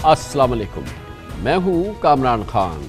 السلام علیکم، میں ہوں کامران خان۔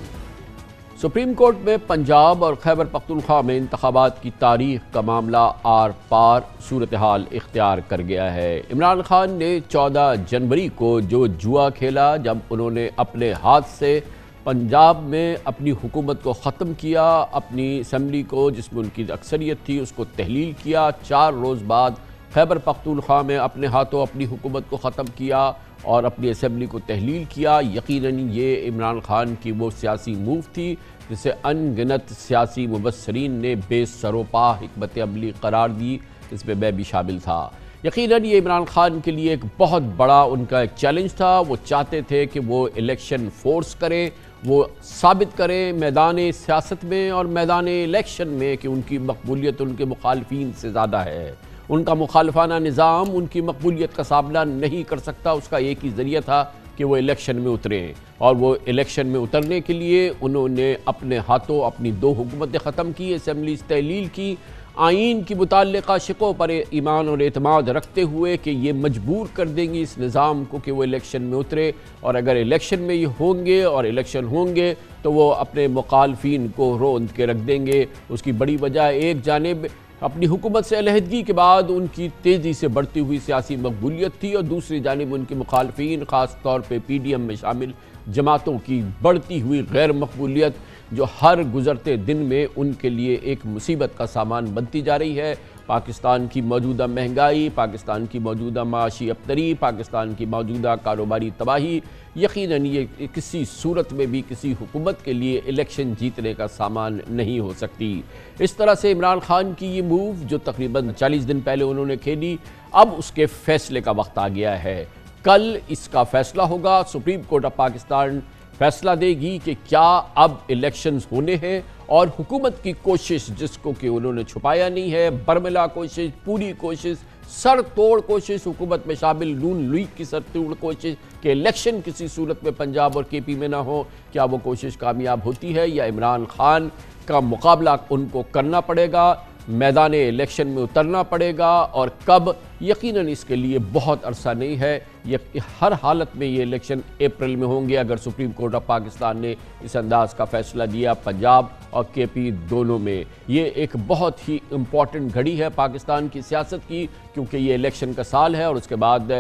سپریم کورٹ میں پنجاب اور خیبر پختونخوا میں انتخابات کی تاریخ کا معاملہ آر پار صورتحال اختیار کر گیا ہے۔ عمران خان نے 14 جنوری کو جو جوا کھیلا، جب انہوں نے اپنے ہاتھ سے پنجاب میں اپنی حکومت کو ختم کیا، اپنی اسمبلی کو جس میں ان کی اکثریت تھی اس کو تحلیل کیا، 4 روز بعد خیبر پختونخوا میں اپنے ہاتھوں اپنی حکومت کو ختم کیا اور اپنی اسمبلی کو تحلیل کیا۔ یقیناً یہ عمران خان کی وہ سیاسی موو تھی جسے ان گنت سیاسی مبصرین نے بے سروپا حکمت عملی قرار دی، اس میں میں بھی شامل تھا۔ یقیناً یہ عمران خان کے لیے ایک بہت بڑا ان کا ایک چیلنج تھا۔ وہ چاہتے تھے کہ وہ الیکشن فورس کریں، وہ ثابت کریں میدان سیاست میں اور میدان الیکشن میں کہ ان کی مقبولیت ان کے مخالفین سے زیادہ ہے۔ ان کا مخالفانہ نظام ان کی مقبولیت کا سامنا نہیں کر سکتا، اس کا ایک ہی ذریعہ تھا کہ وہ الیکشن میں اتریں، اور وہ الیکشن میں اترنے کے لیے انہوں نے اپنے ہاتھوں اپنی 2 حکومتیں ختم کی، اسمبلیز تحلیل کی، آئین کی متعلقہ شقوں پر ایمان اور اعتماد رکھتے ہوئے کہ یہ مجبور کر دیں گی اس نظام کو کہ وہ الیکشن میں اترے، اور اگر الیکشن میں یہ ہوں گے اور الیکشن ہوں گے تو وہ اپنے مخالفین کو روند کے رکھ دیں گے۔ اس کی بڑی وجہ ایک جانب اپنی حکومت سے علیحدگی کے بعد ان کی تیزی سے بڑھتی ہوئی سیاسی مقبولیت تھی، اور دوسری جانب ان کے مخالفین خاص طور پہ پی ڈی ایم میں شامل جماعتوں کی بڑھتی ہوئی غیر مقبولیت، جو ہر گزرتے دن میں ان کے لیے ایک مصیبت کا سامان بنتی جا رہی ہے۔ پاکستان کی موجودہ مہنگائی، پاکستان کی موجودہ معاشی ابتری، پاکستان کی موجودہ کاروباری تباہی یقیناً یہ کسی صورت میں بھی کسی حکومت کے لیے الیکشن جیتنے کا سامان نہیں ہو سکتی۔ اس طرح سے عمران خان کی یہ موو جو تقریباً 40 دن پہلے انہوں نے کھیلی، اب اس کے فیصلے کا وقت آ گیا ہے۔ کل اس کا فیصلہ ہوگا، سپریم کورٹ آف پاکستان فیصلہ دے گی کہ کیا اب الیکشنز ہونے ہیں، اور حکومت کی کوشش جس کو کہ انہوں نے چھپایا نہیں ہے، برملا کوشش، پوری کوشش، سر توڑ کوشش حکومت میں شامل نون لیگ کی سر توڑ کوشش کہ الیکشن کسی صورت میں پنجاب اور کے پی میں نہ ہو، کیا وہ کوشش کامیاب ہوتی ہے یا عمران خان کا مقابلہ ان کو کرنا پڑے گا، میدان الیکشن میں اترنا پڑے گا، اور کب؟ یقیناً اس کے لیے بہت عرصہ نہیں ہے، ہر حالت میں یہ الیکشن اپریل میں ہوں گے اگر سپریم کورٹ آف پاکستان نے اس انداز کا فیصلہ دیا پنجاب اور کے پی دونوں میں۔ یہ ایک بہت ہی امپورٹنٹ گھڑی ہے پاکستان کی سیاست کی، کیونکہ یہ الیکشن کا سال ہے، اور اس کے بعد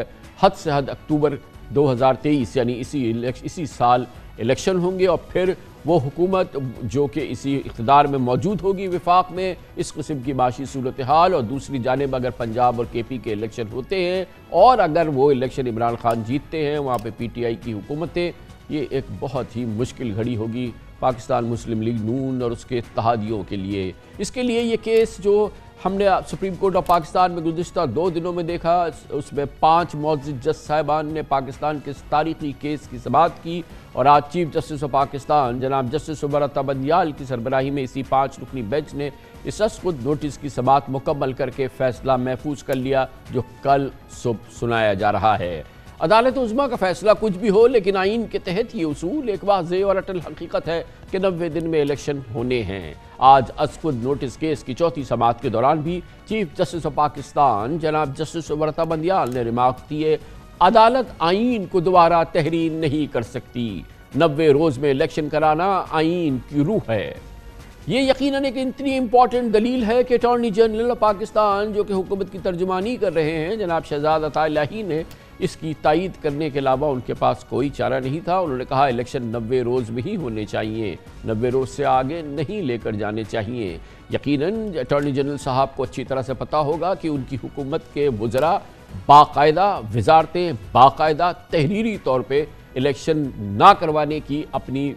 حد سے حد اکتوبر 2023 یعنی اسی سال الیکشن ہوں گے، اور پھر وہ حکومت جو کہ اسی اقتدار میں موجود ہوگی وفاق میں، اس قسم کی معاشی صورتحال، اور دوسری جانب اگر پنجاب اور کے پی کے الیکشن ہوتے ہیں اور اگر وہ الیکشن عمران خان جیتتے ہیں، وہاں پہ پی ٹی آئی کی حکومتیں، یہ ایک بہت ہی مشکل گھڑی ہوگی پاکستان مسلم لیگ نون اور اس کے اتحادیوں کے لیے۔ اس کے لیے یہ کیس جو ہم نے سپریم کورٹ آف پاکستان میں گزشتہ 2 دنوں میں دیکھا، اس میں 5 معزز جج صاحبان نے پاکستان کے اس تاریخی کیس کی سماعت کی، اور آج چیف جسٹس آف پاکستان جناب جسٹس عمر بندیال کی سربراہی میں اسی 5 رکنی بینچ نے اس خود نوٹس کی سماعت مکمل کر کے فیصلہ محفوظ کر لیا، جو کل صبح سنایا جا رہا ہے۔ عدالت عظمیٰ کا فیصلہ کچھ بھی ہو، لیکن آئین کے تحت یہ اصول ایک واضح اور اٹل حقیقت ہے کہ 90 دن میں الیکشن ہونے ہیں۔ آج خود نوٹس کیس کی 4تھی سماعت کے دوران بھی چیف جسٹس آف پاکستان جناب جسٹس عمر بندیال نے ریمارک دیے، عدالت آئین کو دوبارہ تحریر نہیں کر سکتی، 90 روز میں الیکشن کرانا آئین کی روح ہے۔ یہ یقیناً ایک اتنی امپورٹنٹ دلیل ہے کہ اٹارنی جنرل پاکستان جو کہ حکومت کی ترجمانی کر رہے ہیں جناب شہزاد عطا الہی نے اس کی تائید کرنے کے علاوہ ان کے پاس کوئی چارہ نہیں تھا۔ انہوں نے کہا الیکشن 90 روز میں ہی ہونے چاہیے، 90 روز سے آگے نہیں لے کر جانے چاہیے۔ یقیناً اٹارنی جنرل صاحب کو اچھی طرح سے پتہ ہوگا کہ ان کی حکومت کے وزراء باقاعدہ وزارتیں باقاعدہ تحریری طور پہ الیکشن نہ کروانے کی اپنی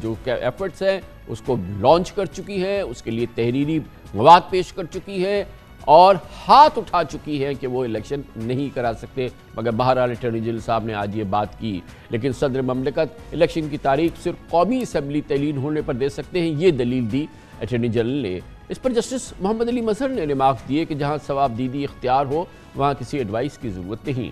جو ایفرٹس ہیں اس کو لانچ کر چکی ہے، اس کے لیے تحریری مواد پیش کر چکی ہے، اور ہاتھ اٹھا چکی ہے کہ وہ الیکشن نہیں کرا سکتے، مگر بہرحال اٹارنی جنرل صاحب نے آج یہ بات کی۔ لیکن صدر مملکت الیکشن کی تاریخ صرف قومی اسمبلی تعلین ہونے پر دے سکتے ہیں، یہ دلیل دی اٹارنی جنرل نے۔ اس پر جسٹس محمد علی مظہر نے ریمارک دیے کہ جہاں ثواب دیدی اختیار ہو وہاں کسی ایڈوائس کی ضرورت نہیں۔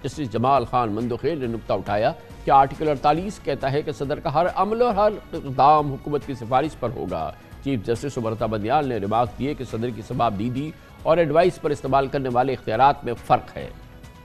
جسٹس جمال خان مندوخیل نے نکتہ اٹھایا کہ آرٹیکل 48 کہتا ہے کہ صدر کا ہر عمل اور ہر اقدام حکومت کی سفارش پر ہوگا۔ چیف جسٹس عمر بندیال نے ریمارک دیے کہ صدر کی ثواب دیدی اور ایڈوائس پر استعمال کرنے والے اختیارات میں فرق ہے۔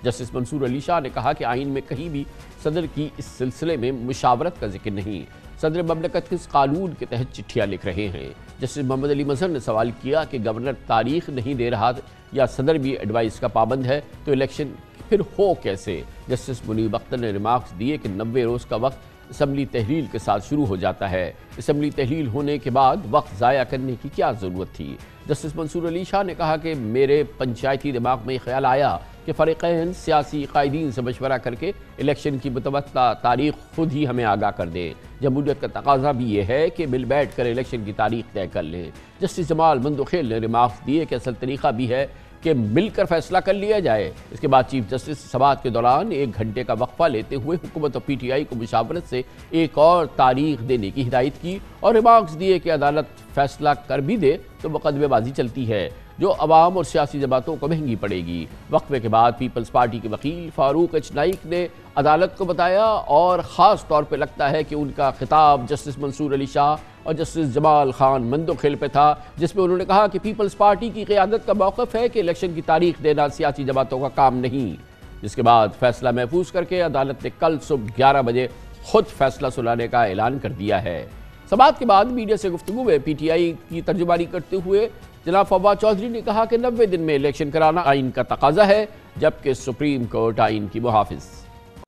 جسٹس منصور علی شاہ نے کہا کہ آئین میں کہیں بھی صدر کی اس سلسلے میں مشاورت کا ذکر نہیں۔ صدر مملکت کس قانون کے تحت چٹھیاں لکھ رہے ہیں؟ جسٹس محمد علی مظہر نے سوال کیا کہ گورنر تاریخ نہیں دے رہا یا صدر بھی ایڈوائس کا پابند ہے تو الیکشن پھر ہو کیسے؟ جسٹس منیب اختر نے ریمارکس دیے کہ 90 روز کا وقت اسمبلی تحلیل کے ساتھ شروع ہو جاتا ہے۔ اسمبلی تحلیل ہونے کے بعد وقت ضائع کرنے کی کیا ضرورت تھی؟ جسٹس منصور علی شاہ نے کہا کہ میرے پنچایتی دماغ میں خیال آیا کہ فریقین سیاسی قائدین سے مشورہ کر کے الیکشن کی متوقع تاریخ خود ہی ہمیں آگاہ کر دیں۔ جمہوریت کا تقاضا بھی یہ ہے کہ مل بیٹھ کر الیکشن کی تاریخ طے کر لیں۔ جسٹس جمال مندوخیل نے ریمارکس دیے کہ اصل طریقہ بھی ہے کہ مل کر فیصلہ کر لیا جائے۔ اس کے بعد چیف جسٹس سماعت کے دوران 1 گھنٹے کا وقفہ لیتے ہوئے حکومت اور پی ٹی آئی کو مشاورت سے ایک اور تاریخ دینے کی ہدایت کی اور ریمارکس دیے کہ عدالت فیصلہ کر بھی دے تو مقدمے بازی چلتی ہے جو عوام اور سیاسی جماعتوں کو مہنگی پڑے گی۔ وقفے کے بعد پیپلز پارٹی کے وکیل فاروق ایچ نائک نے عدالت کو بتایا اور خاص طور پہ لگتا ہے کہ ان کا خطاب جسٹس منصور علی شاہ اور جسٹس جمال خان مندوخیل پہ تھا، جس میں انہوں نے کہا کہ پیپلز پارٹی کی قیادت کا موقف ہے کہ الیکشن کی تاریخ دینا سیاسی جماعتوں کا کام نہیں۔ جس کے بعد فیصلہ محفوظ کر کے عدالت نے کل صبح 11 بجے خود فیصلہ سنانے کا اعلان کر دیا ہے۔ سماعت کے بعد میڈیا سے گفتگو میں پی ٹی آئی کی ترجمانی کرتے ہوئے جناب فواد چودھری نے کہا کہ 90 دن میں الیکشن کرانا آئین کا تقاضا ہے، جبکہ سپریم کورٹ آئین کی محافظ۔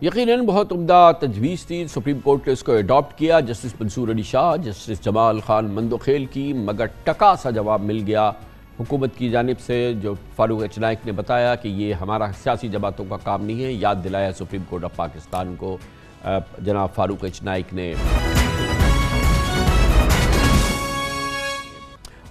یقیناً بہت عمدہ تجویز تھی، سپریم کورٹ نے اس کو اڈاپٹ کیا۔ جسٹس منصور علی شاہ، جسٹس جمال خان مندوخیل کی، مگر ٹکا سا جواب مل گیا حکومت کی جانب سے، جو فاروق ایچ نائک نے بتایا کہ یہ ہمارا سیاسی جماعتوں کا کام نہیں ہے، یاد دلایا سپریم کورٹ آف پاکستان کو جناب فاروق ایچ نائک نے۔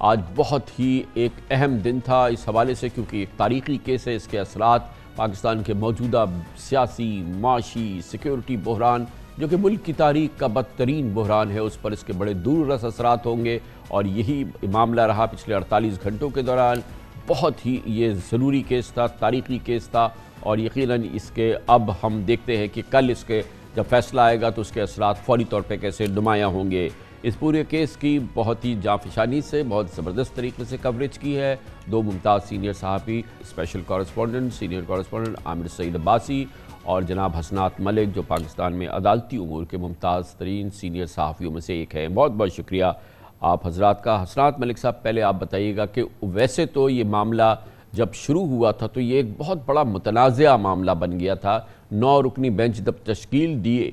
آج بہت ہی ایک اہم دن تھا اس حوالے سے، کیونکہ ایک تاریخی کیس ہے، اس کے اثرات پاکستان کے موجودہ سیاسی، معاشی، سیکیورٹی بحران جو کہ ملک کی تاریخ کا بدترین بحران ہے، اس پر اس کے بڑے دور رس اثرات ہوں گے، اور یہی معاملہ رہا پچھلے 48 گھنٹوں کے دوران۔ بہت ہی یہ ضروری کیس تھا، تاریخی کیس تھا، اور یقیناً اس کے اب ہم دیکھتے ہیں کہ کل اس کے جب فیصلہ آئے گا تو اس کے اثرات فوری طور پہ کیسے نمایاں ہوں گے۔ اس پورے کیس کی بہت ہی جانفشانی سے، بہت زبردست طریقے سے کوریج کی ہے 2 ممتاز سینئر صحافی، اسپیشل کورسپونڈنٹ، سینئر کورسپونڈنٹ عامر سعید عباسی اور جناب حسنات ملک، جو پاکستان میں عدالتی امور کے ممتاز ترین سینئر صحافیوں میں سے ایک ہیں۔ بہت بہت شکریہ آپ حضرات کا۔ حسنات ملک صاحب، پہلے آپ بتائیے گا کہ ویسے تو یہ معاملہ جب شروع ہوا تھا تو یہ ایک بہت بڑا متنازعہ معاملہ بن گیا تھا۔ 9 رکنی بینچ جب تشکیل دی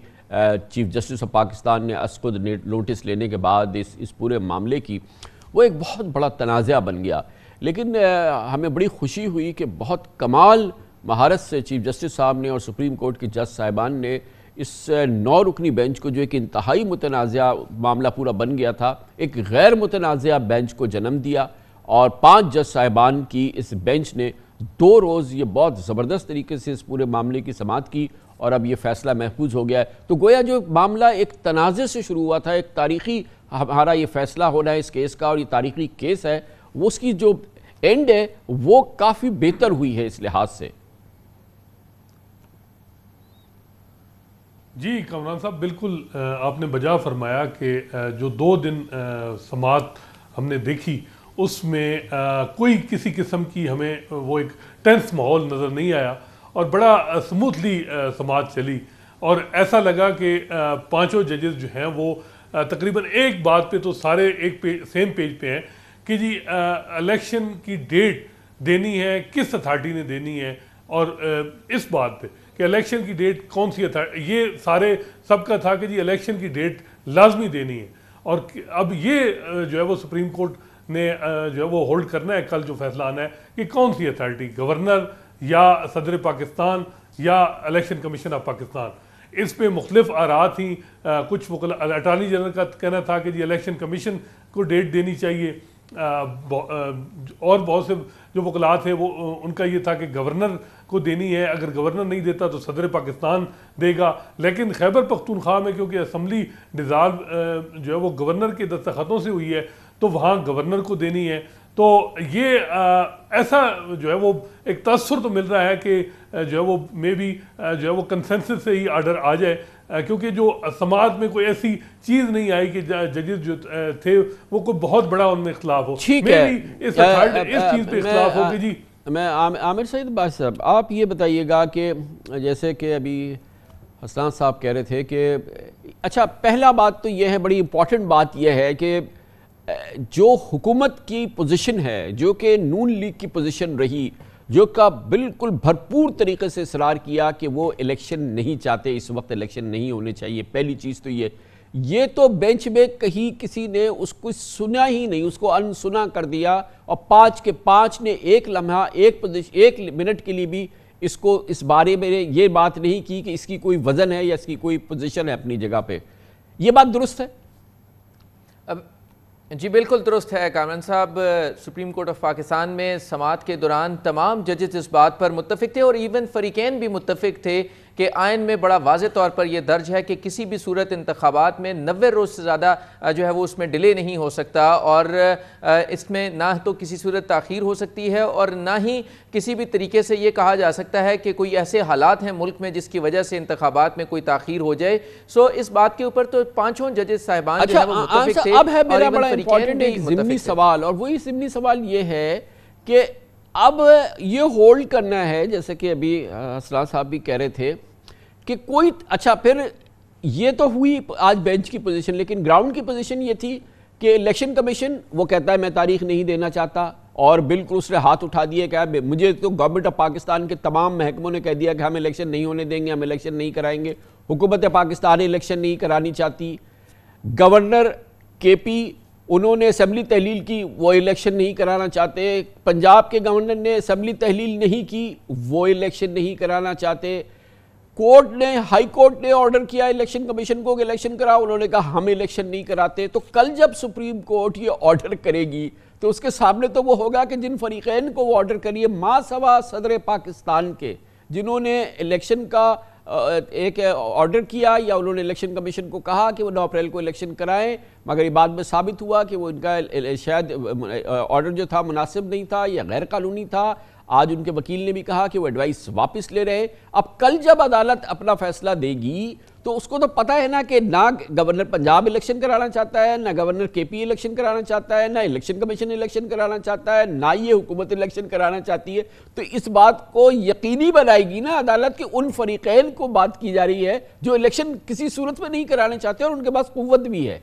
چیف جسٹس آف پاکستان نے اسکو نوٹس لینے کے بعد اس پورے معاملے کی، وہ ایک بہت بڑا تنازعہ بن گیا۔ لیکن ہمیں بڑی خوشی ہوئی کہ بہت کمال مہارت سے چیف جسٹس صاحب نے اور سپریم کورٹ کے جج صاحبان نے اس 9 رکنی بینچ کو، جو ایک انتہائی متنازعہ معاملہ پورا بن گیا تھا، ایک غیر متنازعہ بینچ کو جنم دیا، اور 5 جج صاحبان کی اس بینچ نے 2 روز یہ بہت زبردست طریقے سے اس پورے معاملے کی سماعت کی، اور اب یہ فیصلہ محفوظ ہو گیا ہے۔ تو گویا جو معاملہ ایک تنازع سے شروع ہوا تھا، ایک تاریخی ہمارا یہ فیصلہ ہونا ہے اس کیس کا، اور یہ تاریخی کیس ہے، وہ اس کی جو اینڈ ہے وہ کافی بہتر ہوئی ہے اس لحاظ سے۔ جی کامران صاحب، بالکل آپ نے بجا فرمایا کہ جو 2 دن سماعت ہم نے دیکھی اس میں کوئی کسی قسم کی ہمیں وہ ایک ٹینس ماحول نظر نہیں آیا، اور بڑا سموتھلی سماعت چلی، اور ایسا لگا کہ 5 ججز جو ہیں وہ تقریباً ایک بات پہ تو سارے ایک سیم پیج پہ ہیں کہ جی الیکشن کی ڈیٹ دینی ہے کس اتھارٹی نے دینی ہے، اور اس بات پہ کہ الیکشن کی ڈیٹ کون سی اتھارٹی، یہ سارے سب کا تھا کہ جی الیکشن کی ڈیٹ لازمی دینی ہے، اور اب یہ جو ہے وہ سپریم کورٹ نے جو ہے وہ ہولڈ کرنا ہے کل جو فیصلہ آنا ہے کہ کون سی اتھارٹی، گورنر یا صدر پاکستان یا الیکشن کمیشن آف پاکستان۔ اس پہ مختلف آراء تھیں، کچھ اٹارنی جنرل کا کہنا تھا کہ جی الیکشن کمیشن کو ڈیٹ دینی چاہیے، اور بہت سے جو وکلاء تھے وہ ان کا یہ تھا کہ گورنر کو دینی ہے، اگر گورنر نہیں دیتا تو صدر پاکستان دے گا، لیکن خیبر پختونخوا میں کیونکہ اسمبلی ڈیزالو جو ہے وہ گورنر کے دستخطوں سے ہوئی ہے تو وہاں گورنر کو دینی ہے۔ تو یہ ایسا جو ہے وہ ایک تاثر تو مل رہا ہے کہ جو ہے وہ مے بی جو ہے وہ کنسنسس سے ہی آرڈر آ جائے، کیونکہ جو سماعت میں کوئی ایسی چیز نہیں آئی کہ ججز جو تھے وہ کوئی بہت بڑا ان میں اختلاف ہو۔ ٹھیک ہے، اس چیز پہ اختلاف ہو کہ جی میں عامر سعید باز صاحب، آپ یہ بتائیے گا کہ جیسے کہ ابھی حسنان صاحب کہہ رہے تھے کہ اچھا، پہلا بات تو یہ ہے، بڑی امپورٹنٹ بات یہ ہے کہ جو حکومت کی پوزیشن ہے، جو کہ نون لیگ کی پوزیشن رہی، جو کا بالکل بھرپور طریقے سے اصرار کیا کہ وہ الیکشن نہیں چاہتے، اس وقت الیکشن نہیں ہونے چاہیے، پہلی چیز تو یہ تو بینچ میں کہیں کسی نے اس کو سنا ہی نہیں، اس کو انسنا کر دیا، اور 5 کے 5 نے ایک لمحہ ایک منٹ کے لیے بھی اس بارے میں یہ بات نہیں کی کہ اس کی کوئی وزن ہے یا اس کی کوئی پوزیشن ہے اپنی جگہ پہ. یہ بات درست ہے؟ جی بالکل درست ہے کامران صاحب. سپریم کورٹ آف پاکستان میں سماعت کے دوران تمام ججز اس بات پر متفق تھے، اور ایون فریقین بھی متفق تھے کہ آئین میں بڑا واضح طور پر یہ درج ہے کہ کسی بھی صورت انتخابات میں 90 روز سے زیادہ جو ہے وہ اس میں ڈیلے نہیں ہو سکتا، اور اس میں نہ تو کسی صورت تاخیر ہو سکتی ہے، اور نہ ہی کسی بھی طریقے سے یہ کہا جا سکتا ہے کہ کوئی ایسے حالات ہیں ملک میں جس کی وجہ سے انتخابات میں کوئی تاخیر ہو جائے. سو اس بات کے اوپر تو پانچوں ججز صاحبان جو ہے وہ متفق تھے. اب ہے میرا بڑا امپورٹنٹ ایک ضمنی سوال، اور وہی ضمنی سوال یہ ہے کہ اب یہ ہولڈ کرنا ہے، جیسے کہ ابھی حسنان صاحب بھی کہہ رہے تھے کہ کوئی اچھا، پھر یہ تو ہوئی آج بینچ کی پوزیشن، لیکن گراؤنڈ کی پوزیشن یہ تھی کہ الیکشن کمیشن وہ کہتا ہے میں تاریخ نہیں دینا چاہتا، اور بالکل اس نے ہاتھ اٹھا دیا کہ مجھے تو گورنمنٹ آف پاکستان کے تمام محکموں نے کہہ دیا کہ ہم الیکشن نہیں ہونے دیں گے، ہم الیکشن نہیں کرائیں گے. حکومت پاکستان الیکشن نہیں کرانی چاہتی. گورنر کے پی انہوں نے اسمبلی تحلیل کی، وہ الیکشن نہیں کرانا چاہتے. پنجاب کے گورنر نے اسمبلی تحلیل نہیں کی، وہ الیکشن نہیں کرانا چاہتے. ہائی کورٹ نے آرڈر کیا الیکشن کمیشن کو کہ الیکشن کراؤ، انہوں نے کہا ہم الیکشن نہیں کراتے. تو کل جب سپریم کورٹ یہ آرڈر کرے گی تو اس کے سامنے تو وہ ہوگا کہ جن فریقین کو وہ آرڈر کریے ما سوا صدر پاکستان کے، جنہوں نے الیکشن کا ایک آرڈر کیا، یا انہوں نے الیکشن کمیشن کو کہا کہ وہ 9 اپریل کو الیکشن کرائیں، مگر یہ بعد میں ثابت ہوا کہ وہ ان کا شاید آرڈر جو تھا مناسب نہیں تھا یا غیر قانونی تھا. آج ان کے وکیل نے بھی کہا کہ وہ ایڈوائس واپس لے رہے. اب کل جب عدالت اپنا فیصلہ دے گی تو اس کو تو پتہ ہے نا کہ نہ گورنر پنجاب الیکشن کرانا چاہتا ہے، نہ گورنر کے پی الیکشن کرانا چاہتا ہے، نہ الیکشن کمیشن الیکشن کرانا چاہتا ہے، نہ یہ حکومت الیکشن کرانا چاہتی ہے. تو اس بات کو یقینی بنائے گی نا عدالت کہ ان فریقین کو بات کی جا رہی ہے جو الیکشن کسی صورت میں نہیں کرانا چاہتے اور ان کے پاس قوت بھی ہے.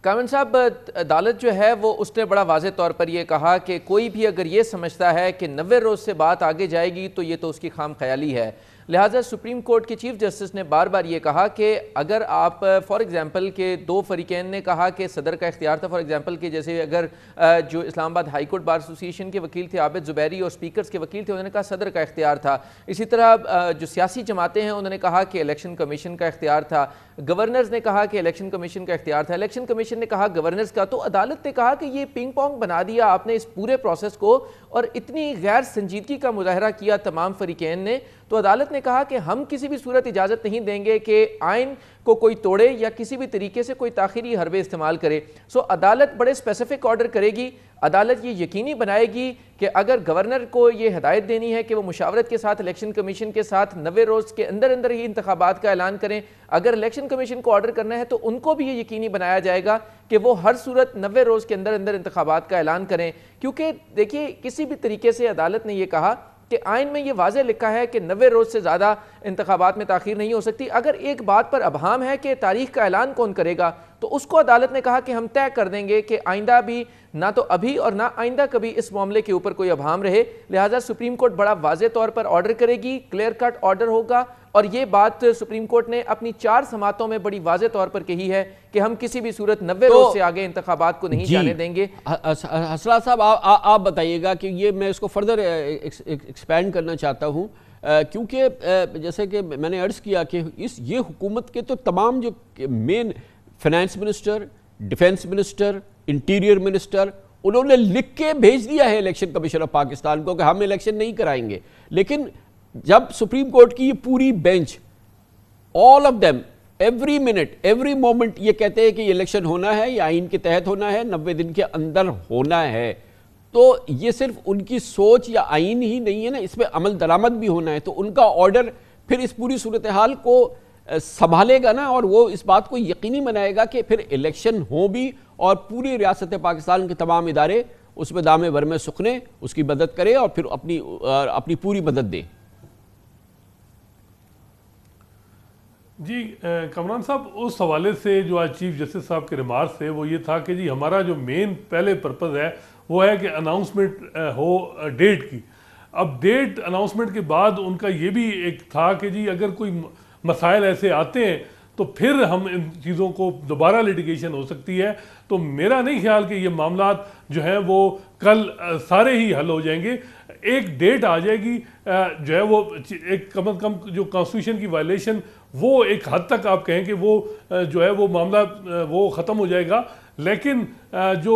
کامران صاحب، عدالت جو ہے وہ اس نے بڑا واضح طور پر یہ کہا کہ کوئی بھی اگر یہ سمجھتا ہے کہ 90 روز سے بات آگے جائے گی تو یہ تو اس کی خام خیالی ہے. لہٰذا سپریم کورٹ کے چیف جسٹس نے بار بار یہ کہا کہ اگر آپ فار ایگزامپل کے 2 فریقین نے کہا کہ صدر کا اختیار تھا، فار ایگزامپل کہ جیسے اگر جو اسلام آباد ہائی کورٹ بار ایسوسیشن کے وکیل تھے عابد زبیری اور سپیکرز کے وکیل تھے، انہوں نے کہا صدر کا اختیار تھا. اسی طرح جو سیاسی جماعتیں ہیں انہوں نے کہا کہ الیکشن کمیشن کا اختیار تھا. گورنرز نے کہا کہ الیکشن کمیشن کا اختیار تھا، الیکشن کمیشن نے کہا گورنرز کا. تو عدالت نے کہا کہ یہ پنگ پونگ بنا دیا آپ نے اس پورے پروسیس کو، اور اتنی غیر سنجیدگی کا مظاہرہ کیا تمام فریقین نے. تو عدالت نے کہا کہ ہم کسی بھی صورت اجازت نہیں دیں گے کہ آئین کو کوئی توڑے یا کسی بھی طریقے سے کوئی تاخیری حربے استعمال کرے. سو عدالت بڑے اسپیسیفک آرڈر کرے گی. عدالت یہ یقینی بنائے گی کہ اگر گورنر کو یہ ہدایت دینی ہے کہ وہ مشاورت کے ساتھ الیکشن کمیشن کے ساتھ 90 روز کے اندر اندر ہی انتخابات کا اعلان کریں، اگر الیکشن کمیشن کو آرڈر کرنا ہے تو ان کو بھی یہ یقینی بنایا جائے گا کہ وہ ہر صورت 90 روز کے اندر اندر انتخابات کا اعلان کریں. کیونکہ دیکھیے کسی بھی طریقے سے عدالت نے یہ کہا کہ آئین میں یہ واضح لکھا ہے کہ 90 روز سے زیادہ انتخابات میں تاخیر نہیں ہو سکتی. اگر ایک بات پر ابہام ہے کہ تاریخ کا اعلان کون کرے گا، تو اس کو عدالت نے کہا کہ ہم طے کر دیں گے کہ آئندہ بھی نہ تو ابھی اور نہ آئندہ کبھی اس معاملے کے اوپر کوئی ابہام رہے. لہٰذا سپریم کورٹ بڑا واضح طور پر آرڈر کرے گی، کلیئر کٹ آرڈر ہوگا. اور یہ بات سپریم کورٹ نے اپنی 4 سماعتوں میں بڑی واضح طور پر کہی ہے کہ ہم کسی بھی صورت 90 روز سے آگے انتخابات کو نہیں جانے دیں گے. حسنان صاحب آپ بتائیے گا کہ یہ میں اس کو فردر ایکسپینڈ کرنا چاہتا ہوں، کیونکہ جیسے کہ میں نے عرض کیا کہ یہ حکومت کے تو تمام جو مین finance minister, defence minister, interior minister, انہوں نے لکھ کے بھیج دیا ہے الیکشن کمیشن آف پاکستان کو کہ ہم الیکشن نہیں کرائیں گے. لیکن جب سپریم کورٹ کی یہ پوری bench all of them every minute every moment یہ کہتے ہیں کہ یہ الیکشن ہونا ہے، یہ آئین کے تحت ہونا ہے، 90 دن کے اندر ہونا ہے، تو یہ صرف ان کی سوچ یا آئین ہی نہیں ہے نا، اس میں عمل درآمد بھی ہونا ہے. تو ان کا آرڈر پھر اس پوری صورتحال کو سنبھالے گا نا، اور وہ اس بات کو یقینی بنائے گا کہ پھر الیکشن ہو بھی اور پوری ریاست پاکستان کے تمام ادارے اس میں دام بر میں سکھنے، اس کی مدد کرے اور پھر اپنی پوری مدد دے؟ جی کامران صاحب، اس حوالے سے جو آج چیف جسٹس صاحب کے ریمارکس تھے وہ یہ تھا کہ جی ہمارا جو مین پہلے پرپز ہے وہ ہے کہ اناؤنسمنٹ ہو ڈیٹ کی. اب ڈیٹ اناؤنسمنٹ کے بعد ان کا یہ بھی ایک تھا کہ جی اگر کوئی مسائل ایسے آتے ہیں تو پھر ہم ان چیزوں کو دوبارہ لیٹیگیشن ہو سکتی ہے. تو میرا نہیں خیال کہ یہ معاملات جو ہیں وہ کل سارے ہی حل ہو جائیں گے. ایک ڈیٹ آ جائے گی جو ہے وہ ایک کم از کم جو کانسٹیٹیوشن کی وائلیشن وہ ایک حد تک آپ کہیں کہ وہ جو ہے وہ معاملہ وہ ختم ہو جائے گا. لیکن جو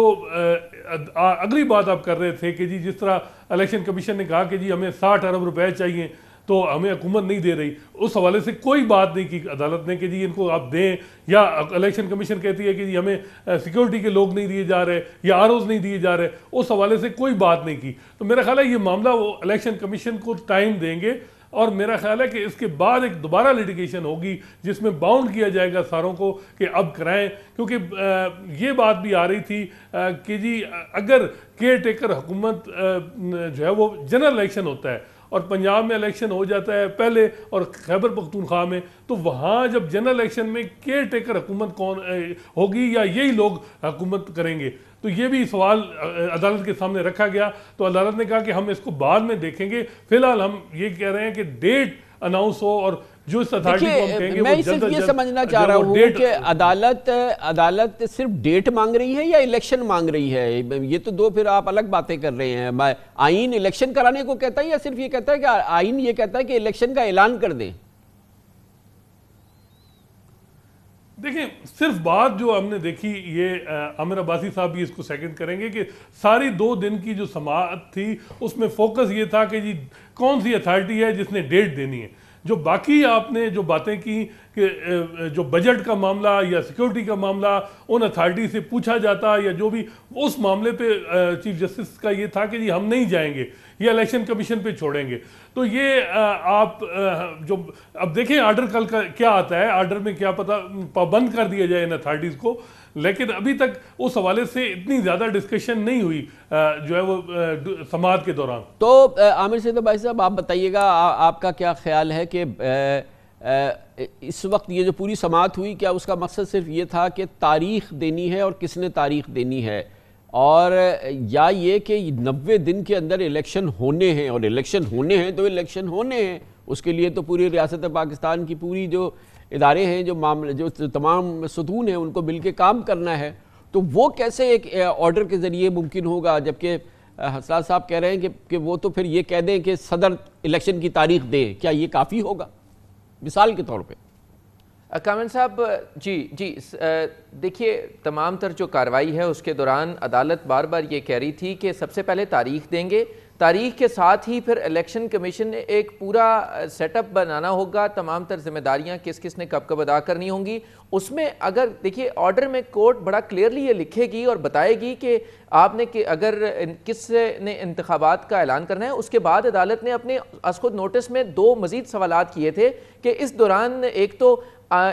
اگلی بات آپ کر رہے تھے کہ جی جس طرح الیکشن کمیشن نے کہا کہ جی ہمیں 60 ارب روپے چاہیے تو ہمیں حکومت نہیں دے رہی، اس حوالے سے کوئی بات نہیں کی عدالت نے کہ جی ان کو آپ دیں، یا الیکشن کمیشن کہتی ہے کہ جی ہمیں سیکیورٹی کے لوگ نہیں دیے جا رہے یا ROs نہیں دیے جا رہے، اس حوالے سے کوئی بات نہیں کی. تو میرا خیال ہے یہ معاملہ وہ الیکشن کمیشن کو ٹائم دیں گے، اور میرا خیال ہے کہ اس کے بعد ایک دوبارہ لیٹیگیشن ہوگی جس میں باؤنڈ کیا جائے گا ساروں کو کہ اب کرائیں. کیونکہ یہ بات بھی آ رہی تھی کہ جی اگر کیئر ٹیکر حکومت جو ہے وہ جنرل الیکشن ہوتا ہے اور پنجاب میں الیکشن ہو جاتا ہے پہلے اور خیبر پختونخوا میں، تو وہاں جب جنرل الیکشن میں کیئر ٹیکر حکومت کون ہوگی یا یہی لوگ حکومت کریں گے؟ تو یہ بھی سوال عدالت کے سامنے رکھا گیا. تو عدالت نے کہا کہ ہم اس کو بعد میں دیکھیں گے، فی الحال ہم یہ کہہ رہے ہیں کہ ڈیٹ اناؤنس ہو اور جو اس اتھارٹی کو ہم کہیں گے میں صرف یہ سمجھنا چاہ رہا ہوں کہ عدالت صرف ڈیٹ مانگ رہی ہے یا الیکشن مانگ رہی ہے؟ یہ تو دو پھر آپ الگ باتیں کر رہے ہیں. آئین الیکشن کرانے کو کہتا ہے یا صرف یہ کہتا ہے کہ آئین یہ کہتا ہے کہ الیکشن کا اعلان کر دیں؟ دیکھیں صرف بات جو ہم نے دیکھی، یہ عامر عباسی صاحب بھی اس کو سیکنڈ کریں گے کہ ساری 2 دن کی جو سماعت تھی اس میں فوکس یہ تھا کہ جی کون سی اتھارٹی ہے جس نے ڈیٹ دینی ہے. جو باقی آپ نے جو باتیں کی کہ جو بجٹ کا معاملہ یا سیکیورٹی کا معاملہ ان اتھارٹی سے پوچھا جاتا یا جو بھی، اس معاملے پہ چیف جسٹس کا یہ تھا کہ جی ہم نہیں جائیں گے، یہ الیکشن کمیشن پہ چھوڑیں گے. تو یہ آپ جو اب دیکھیں آرڈر کل کا کیا آتا ہے، آرڈر میں کیا پتہ پابند کر دیا جائے ان اتھارٹیز کو. لیکن ابھی تک اس حوالے سے اتنی زیادہ ڈسکشن نہیں ہوئی جو ہے وہ سماعت کے دوران. تو عامر سید بھائی صاحب آپ بتائیے گا، آپ کا کیا خیال ہے کہ اس وقت یہ جو پوری سماعت ہوئی، کیا اس کا مقصد صرف یہ تھا کہ تاریخ دینی ہے اور کس نے تاریخ دینی ہے، اور یا یہ کہ 90 دن کے اندر الیکشن ہونے ہیں، اور الیکشن ہونے ہیں تو الیکشن ہونے ہیں، اس کے لیے تو پوری ریاست پاکستان کی پوری جو ادارے ہیں، جو تمام ستون ہیں، ان کو مل کے کام کرنا ہے. تو وہ کیسے ایک آرڈر کے ذریعے ممکن ہوگا، جبکہ حساس صاحب کہہ رہے ہیں کہ وہ تو پھر یہ کہہ دیں کہ صدر الیکشن کی تاریخ دے؟ کیا یہ کافی ہوگا مثال کے طور پہ؟ کامران صاحب جی دیکھیے، تمام تر جو کارروائی ہے اس کے دوران عدالت بار بار یہ کہہ رہی تھی کہ سب سے پہلے تاریخ دیں گے، تاریخ کے ساتھ ہی پھر الیکشن کمیشن نے ایک پورا سیٹ اپ بنانا ہوگا، تمام تر ذمہ داریاں کس کس نے کب کب ادا کرنی ہوں گی. اس میں اگر دیکھیے آرڈر میں کورٹ بڑا کلیئرلی یہ لکھے گی اور بتائے گی کہ آپ نے اگر کس نے انتخابات کا اعلان کرنا ہے. اس کے بعد عدالت نے اپنے از خود نوٹس میں 2 مزید سوالات کیے تھے کہ اس دوران ایک تو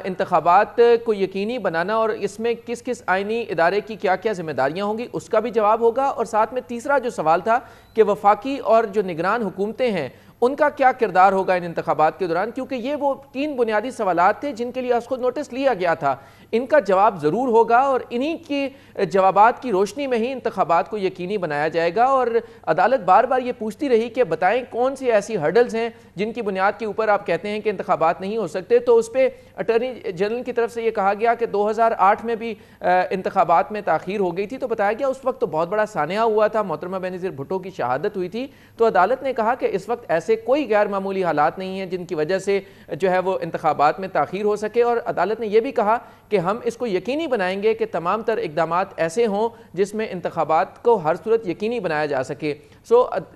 انتخابات کو یقینی بنانا اور اس میں کس کس آئینی ادارے کی کیا کیا ذمہ داریاں ہوں گی، اس کا بھی جواب ہوگا. اور ساتھ میں تیسرا جو سوال تھا کہ وفاقی اور جو نگران حکومتیں ہیں ان کا کیا کردار ہوگا ان انتخابات کے دوران، کیونکہ یہ وہ 3 بنیادی سوالات تھے جن کے لیے از خود نوٹس لیا گیا تھا. ان کا جواب ضرور ہوگا اور انہی کی جوابات کی روشنی میں ہی انتخابات کو یقینی بنایا جائے گا. اور عدالت بار بار یہ پوچھتی رہی کہ بتائیں کون سی ایسی ہرڈلز ہیں جن کی بنیاد کے اوپر آپ کہتے ہیں کہ انتخابات نہیں ہو سکتے. تو اس پہ اٹارنی جنرل کی طرف سے یہ کہا گیا کہ 2008 میں بھی انتخابات میں تاخیر ہو گئی تھی، تو بتایا گیا اس وقت تو بہت بڑا سانحہ ہوا تھا، محترمہ بینظیر بھٹو کی شہادت ہوئی تھی. تو عدالت نے کہا کہ اس وقت ایسے کوئی غیر معمولی حالات نہیں ہیں جن کی وجہ سے جو ہے وہ انتخابات میں تاخیر ہو سکے. اور عدالت نے یہ بھی کہا کہ ہم اس کو یقینی بنائیں گے کہ تمام تر اقدامات ایسے ہوں جس میں انتخابات کو ہر صورت یقینی بنایا جا سکے.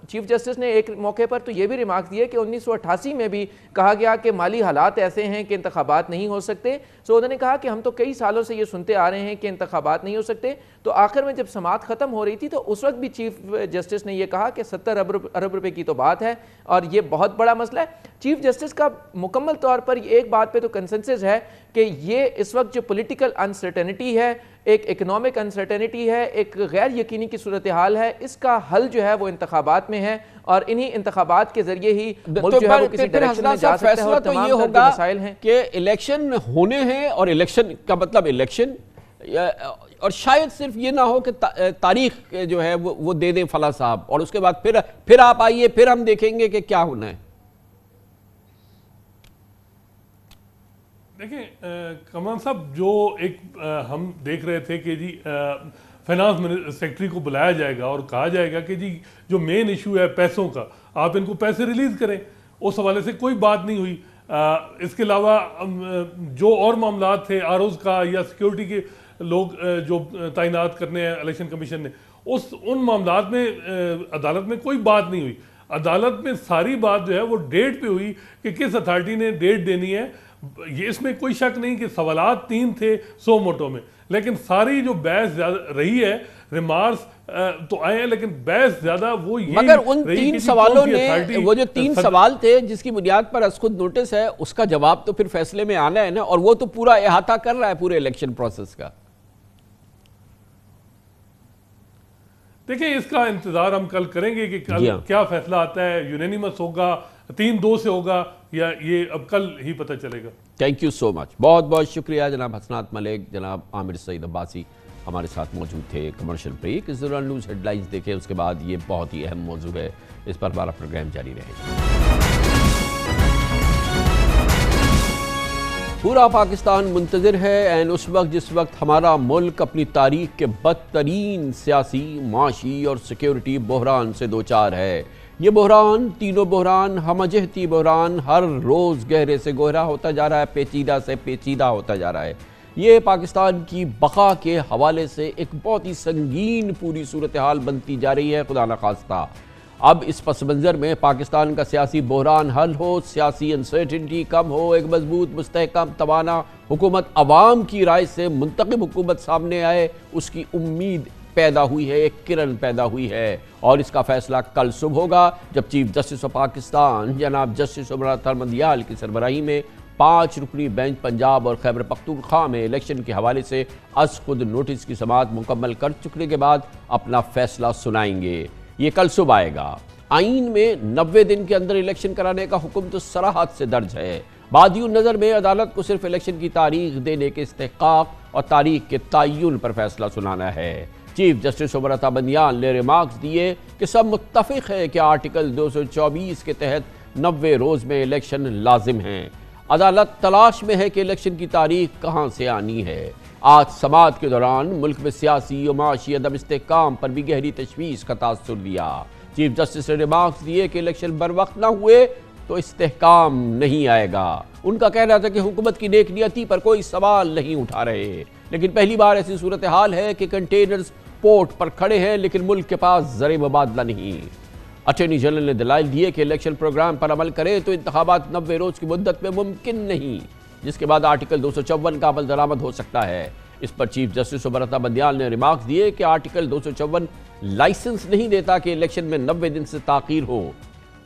چیف جسٹس نے ایک موقع پر تو یہ بھی ریمارک دیے کہ 1988 میں بھی کہا گیا کہ مالی حالات ایسے ہیں کہ انتخابات نہیں ہو سکتے. انہوں نے کہا کہ ہم تو کئی سالوں سے یہ سنتے آ رہے ہیں کہ انتخابات نہیں ہو سکتے. تو آخر میں جب سماعت ختم ہو رہی تھی تو اس وقت بھی چیف جسٹس نے یہ کہا کہ 70 ارب روپے کی تو بات ہے اور یہ بہت بڑا مسئلہ ہے. چیف جسٹس کا مکمل طور پر ایک بات پہ تو کنسنسس ہے کہ یہ اس وقت جو پولیٹیکل انسرٹنٹی ہے ایک اکنامک انسرٹینٹی ہے، ایک غیر یقینی کی صورتحال ہے، اس کا حل جو ہے وہ انتخابات میں ہے اور انہی انتخابات کے ذریعے ہی ملک جو ہے وہ کسی ڈائریکشن میں جا سکتا ہے اور تمام تر جو مسائل ہیں کہ الیکشن ہونے ہیں، اور الیکشن کا مطلب الیکشن، اور شاید صرف یہ نہ ہو کہ تاریخ جو ہے وہ دے دیں فلاں صاحب اور اس کے بعد پھر آپ آئیے، پھر ہم دیکھیں گے کہ کیا ہونا ہے۔ دیکھیں کمران صاحب، جو ایک ہم دیکھ رہے تھے کہ جی فائنانس سیکٹری کو بلایا جائے گا اور کہا جائے گا کہ جی جو مین ایشو ہے پیسوں کا، آپ ان کو پیسے ریلیز کریں، اس حوالے سے کوئی بات نہیں ہوئی۔ اس کے علاوہ جو اور معاملات تھے آر اوز کا یا سیکیورٹی کے لوگ جو تعینات کرنے ہیں الیکشن کمیشن نے، ان معاملات میں عدالت میں کوئی بات نہیں ہوئی۔ عدالت میں ساری بات جو ہے وہ ڈیٹ پہ ہوئی کہ کس اتھارٹی نے ڈیٹ دینی ہے۔ یہ اس میں کوئی شک نہیں کہ سوالات 3 تھے سو موٹو میں، لیکن ساری جو بحث رہی ہے، ریمارکس تو آئے ہیں لیکن بحث زیادہ وہ یہ مگر ان 3 سوالوں نے، وہ جو 3 سوال تھے جس کی بنیاد پر از خود نوٹس ہے، اس کا جواب تو پھر فیصلے میں آنا ہے نا، اور وہ تو پورا احاطہ کر رہا ہے پورے الیکشن پروسیس کا۔ دیکھیں اس کا انتظار ہم کل کریں گے کہ کل کیا فیصلہ آتا ہے، یونینیمس ہوگا، 3-2 سے ہوگا، یا یہ اب کل ہی پتہ چلے گا۔ تھینک یو سو مچ، بہت بہت شکریہ جناب حسنات ملک، جناب عامر سعید عباسی ہمارے ساتھ موجود تھے۔ کمرشل بریک، اس دوران نیوز ہیڈ لائنز دیکھیں، اس کے بعد یہ بہت ہی اہم موضوع ہے، اس پر ہمارا پروگرام جاری رہے گا۔ پورا پاکستان منتظر ہے اس وقت جس وقت ہمارا ملک اپنی تاریخ کے بدترین سیاسی، معاشی اور سیکیورٹی بحران سے دوچار ہے۔ یہ بحران، تینوں بحران، ہمجہتی بحران، ہر روز گہرے سے گہرا ہوتا جا رہا ہے، پیچیدہ سے پیچیدہ ہوتا جا رہا ہے۔ یہ پاکستان کی بقا کے حوالے سے ایک بہت ہی سنگین پوری صورتحال بنتی جا رہی ہے، خدا نخواستہ۔ اب اس پس منظر میں پاکستان کا سیاسی بحران حل ہو، سیاسی انسرٹنٹی کم ہو، ایک مضبوط، مستحکم، توانا حکومت عوام کی رائے سے منتخب حکومت سامنے آئے، اس کی امید پیدا ہوئی ہے، ایک کرن پیدا ہوئی ہے، اور اس کا فیصلہ کل صبح ہوگا جب چیف جسٹس آف پاکستان جناب جسٹس عمر تھرمندیال کی سربراہی میں 5 رکنی بینچ پنجاب اور خیبر پختونخوا میں الیکشن کے حوالے سے از خود نوٹس کی سماعت مکمل کر چکنے کے بعد اپنا فیصلہ سنائیں گے۔ یہ کل صبح آئے گا۔ آئین میں 90 دن کے اندر الیکشن کرانے کا حکم تو صراحت سے درج ہے۔ بادی النظر میں عدالت کو صرف الیکشن کی تاریخ دینے کے استحقاق اور تاریخ کے تعین پر فیصلہ سنانا ہے۔ چیف جسٹس عمر تھرمندیال نے ریمارکس دیے کہ سب متفق ہیں کہ آرٹیکل 224 کے تحت 90 روز میں الیکشن لازم ہیں۔ عدالت تلاش میں ہے کہ الیکشن کی تاریخ کہاں سے آنی ہے۔ آج سماعت کے دوران ملک میں سیاسی و معاشی عدم استحکام پر بھی گہری تشویش کا تاثر دیا۔ چیف جسٹس نے ریمارکس دیے کہ الیکشن بر وقت نہ ہوئے تو استحکام نہیں آئے گا۔ ان کا کہنا تھا کہ حکومت کی نیک نیتی پر کوئی سوال نہیں اٹھا رہے، لیکن پہلی بار ایسی صورتحال ہے کہ کنٹینرز پورٹ پر کھڑے ہیں لیکن ملک کے پاس زر مبادلہ نہیں۔ اٹارنی جنرل نے دلائل دیے کہ الیکشن پروگرام پر عمل کرے تو انتخابات 90 روز کی مدت میں ممکن نہیں، جس کے بعد آرٹیکل 254 کا عمل درآمد ہو سکتا ہے۔ اس پر چیف جسٹس عمر تھرمندیال نے ریمارکس دیے کہ آرٹیکل 254 لائسنس نہیں دیتا کہ الیکشن میں 90 دن سے تاخیر ہو۔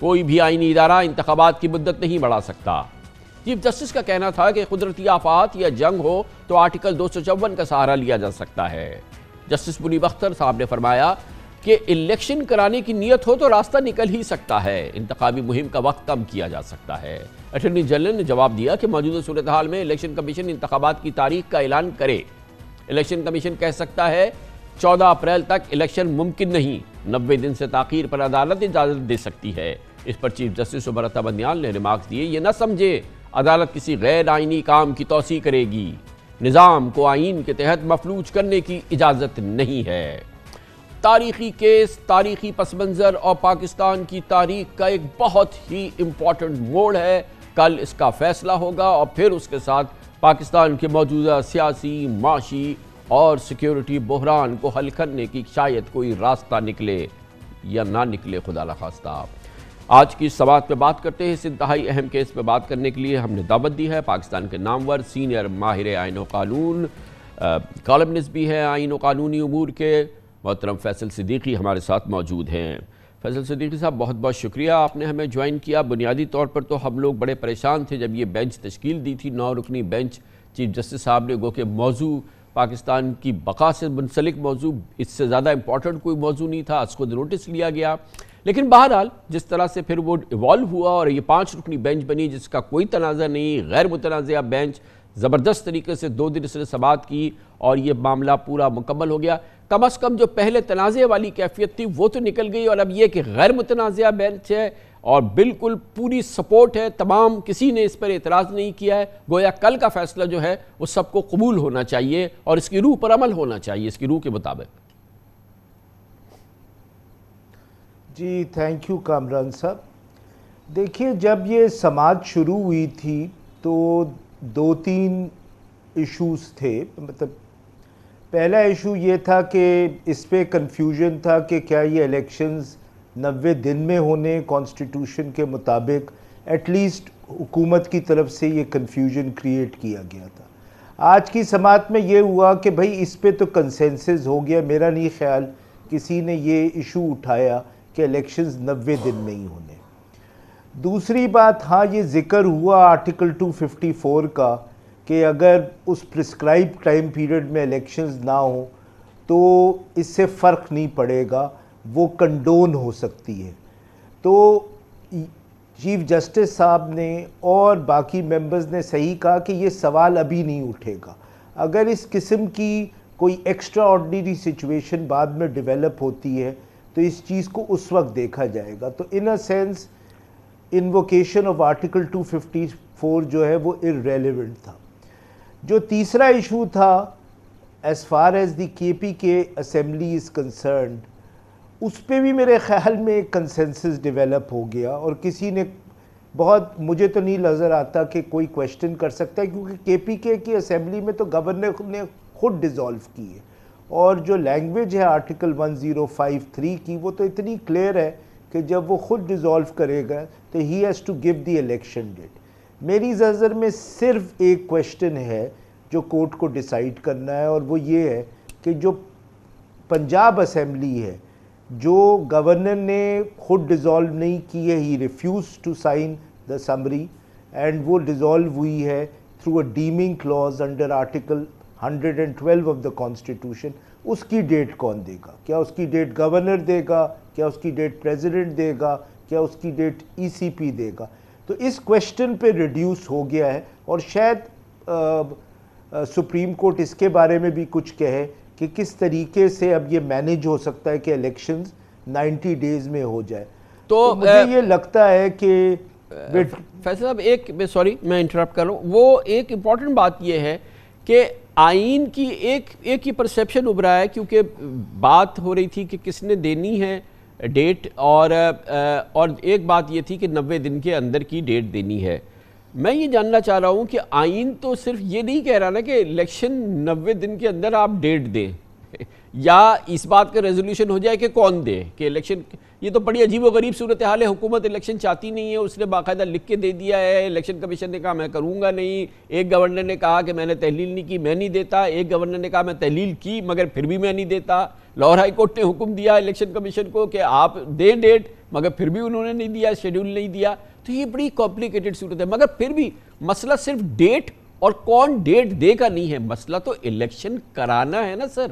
کوئی بھی آئینی ادارہ انتخابات کی مدت نہیں بڑھا سکتا۔ چیف جسٹس کا کہنا تھا کہ قدرتی آفات یا جنگ ہو تو آرٹیکل 254 کا سہارا لیا جا سکتا ہے۔ جسٹس منیب اختر صاحب نے فرمایا کہ الیکشن کرانے کی نیت ہو تو راستہ نکل ہی سکتا ہے، انتخابی مہم کا وقت کم کیا جا سکتا ہے۔ اٹارنی جنرل نے جواب دیا کہ موجودہ صورتحال میں الیکشن کمیشن انتخابات کی تاریخ کا اعلان کرے۔ الیکشن کمیشن کہہ سکتا ہے 14 اپریل تک الیکشن ممکن نہیں، 90 دن سے تاخیر پر عدالت اجازت دے سکتی ہے۔ اس پر چیف جسٹس عمر تھرمندیال نے ریمارکس دیے، یہ نہ سمجھے عدالت کسی غیر آئینی کام کی توسیع کرے گی، نظام کو آئین کے تحت مفلوج کرنے کی اجازت نہیں ہے۔ تاریخی کیس، تاریخی پس منظر اور پاکستان کی تاریخ کا ایک بہت ہی امپورٹنٹ موڑ ہے۔ کل اس کا فیصلہ ہوگا اور پھر اس کے ساتھ پاکستان کے موجودہ سیاسی، معاشی اور سیکیورٹی بحران کو حل کرنے کی شاید کوئی راستہ نکلے یا نہ نکلے، خدا نخواستہ۔ آج کی سماعت پہ بات کرتے ہیں، اس انتہائی اہم کیس پہ بات کرنے کے لیے ہم نے دعوت دی ہے پاکستان کے نامور سینئر ماہر آئین و قانون، کالمنسٹ بھی ہیں آئین و قانونی امور کے، محترم فیصل صدیقی ہمارے ساتھ موجود ہیں۔ فیصل صدیقی صاحب، بہت بہت شکریہ، آپ نے ہمیں جوائن کیا۔ بنیادی طور پر تو ہم لوگ بڑے پریشان تھے جب یہ بینچ تشکیل دی تھی، 9 رکنی بینچ چیف جسٹس صاحب نے، گو کہ موضوع پاکستان کی بقا سے منسلک موضوع، اس سے زیادہ امپورٹنٹ کوئی موضوع نہیں تھا، اس کو نوٹس لیا گیا. لیکن بہرحال جس طرح سے پھر وہ ایوالو ہوا اور یہ 5 رکنی بینچ بنی جس کا کوئی تنازع نہیں، غیر متنازعہ بینچ، زبردست طریقے سے 2 دن اس نے سماعت کی اور یہ معاملہ پورا مکمل ہو گیا. کم از کم جو پہلے تنازع والی کیفیت تھی وہ تو نکل گئی، اور اب یہ کہ غیر متنازعہ بینچ ہے اور بالکل پوری سپورٹ ہے، تمام کسی نے اس پر اعتراض نہیں کیا ہے. گویا کل کا فیصلہ جو ہے وہ سب کو قبول ہونا چاہیے اور اس کی روح پر عمل ہونا چاہیے، اس کی روح کے مطابق. جی تھینک یو کامران صاحب. دیکھیے جب یہ سماعت شروع ہوئی تھی تو 2-3 ایشوز تھے. مطلب پہلا ایشو یہ تھا کہ اس پہ کنفیوژن تھا کہ کیا یہ الیکشنز 90 دن میں ہونے کانسٹیٹیوشن کے مطابق. ایٹ لیسٹ حکومت کی طرف سے یہ کنفیوژن کریٹ کیا گیا تھا. آج کی سماعت میں یہ ہوا کہ بھائی اس پہ تو کنسنسس ہو گیا. میرا نہیں خیال کسی نے یہ ایشو اٹھایا کہ الیکشنز 90 دن میں ہی ہونے. دوسری بات، ہاں یہ ذکر ہوا آرٹیکل 254 کا کہ اگر اس پرسکرائب ٹائم پیریڈ میں الیکشنز نہ ہوں تو اس سے فرق نہیں پڑے گا، وہ کنڈون ہو سکتی ہے. تو چیف جسٹس صاحب نے اور باقی ممبرز نے صحیح کہا کہ یہ سوال ابھی نہیں اٹھے گا. اگر اس قسم کی کوئی ایکسٹرا آرڈنری سچویشن بعد میں ڈیولپ ہوتی ہے تو اس چیز کو اس وقت دیکھا جائے گا. تو in a sense invocation of article 254 جو ہے وہ irrelevant تھا. جو تیسرا ایشو تھا as far as the KPK assembly is concerned، اس پہ بھی میرے خیال میں ایک کنسنسس ڈیولپ ہو گیا اور کسی نے بہت، مجھے تو نہیں نظر آتا کہ کوئی کویشچن کر سکتا ہے، کیونکہ KPK کی اسمبلی میں تو گورنر نے خود ڈیزالو کی ہے اور جو لینگویج ہے آرٹیکل 1053 کی وہ تو اتنی کلیئر ہے کہ جب وہ خود ڈیزالو کرے گا تو he has to give the election date. میری نظر میں صرف ایک کویشچن ہے جو کورٹ کو ڈیسائیڈ کرنا ہے، اور وہ یہ ہے کہ جو پنجاب اسمبلی ہے جو گورنر نے خود ڈیزالو نہیں کی ہے، he refuse to sign the summary and وہ ڈیزالو ہوئی ہے through a deeming clause under article 112 of the constitution. اس کی ڈیٹ کون دے گا؟ کیا اس کی ڈیٹ گورنر دے گا؟ کیا اس کی ڈیٹ پریزیڈنٹ دے گا؟ کیا اس کی ڈیٹ ECP دے گا؟ تو اس کویشچن پہ ریڈیوس ہو گیا ہے، اور شاید سپریم کورٹ اس کے بارے میں بھی کچھ کہے کہ کس طریقے سے اب یہ مینیج ہو سکتا ہے کہ الیکشنز 90 ڈیز میں ہو جائے. تو مجھے یہ لگتا ہے کہ فیصل صاحب سوری میں انٹرپٹ کر رہا ہوں، وہ ایک امپورٹنٹ بات یہ ہے کہ آئین کی ایک ہی پرسیپشن ابھرا ہے، کیونکہ بات ہو رہی تھی کہ کس نے دینی ہے ڈیٹ، اور ایک بات یہ تھی کہ 90 دن کے اندر کی ڈیٹ دینی ہے. میں یہ جاننا چاہ رہا ہوں کہ آئین تو صرف یہ نہیں کہہ رہا نا کہ الیکشن 90 دن کے اندر آپ ڈیٹ دیں یا اس بات کا ریزولوشن ہو جائے کہ کون دے کہ الیکشن. یہ تو بڑی عجیب و غریب صورتحال ہے. حکومت الیکشن چاہتی نہیں ہے، اس نے باقاعدہ لکھ کے دے دیا ہے. الیکشن کمیشن نے کہا میں کروں گا نہیں، ایک گورنر نے کہا کہ میں نے تحلیل نہیں کی، میں نہیں دیتا، ایک گورنر نے کہا میں تحلیل کی مگر پھر بھی میں نہیں دیتا. لاہور ہائی کورٹ نے حکم دیا الیکشن کمیشن کو کہ آپ دیں ڈیٹ، مگر پھر بھی انہوں نے نہیں دیا، شیڈیول نہیں دیا. تو یہ بڑی کمپلیکیٹڈ صورت ہے. مگر پھر بھی مسئلہ صرف ڈیٹ اور کون ڈیٹ دے گا نہیں ہے، مسئلہ تو الیکشن کرانا ہے نا سر.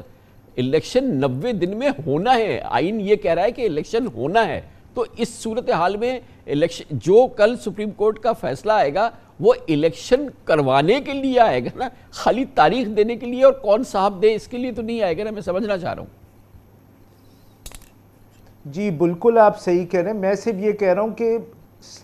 الیکشن 90 دن میں ہونا ہے، آئین یہ کہہ رہا ہے کہ الیکشن ہونا ہے. تو اس صورتحال میں الیکشن جو کل سپریم کورٹ کا فیصلہ آئے گا وہ الیکشن کروانے کے لیے آئے گا نا، خالی تاریخ دینے کے لیے اور کون صاحب دے اس کے لیے تو نہیں آئے گا نا. میں سمجھنا چاہ رہا ہوں. جی بالکل آپ صحیح کہہ رہے ہیں. میں صرف یہ کہہ رہا ہوں کہ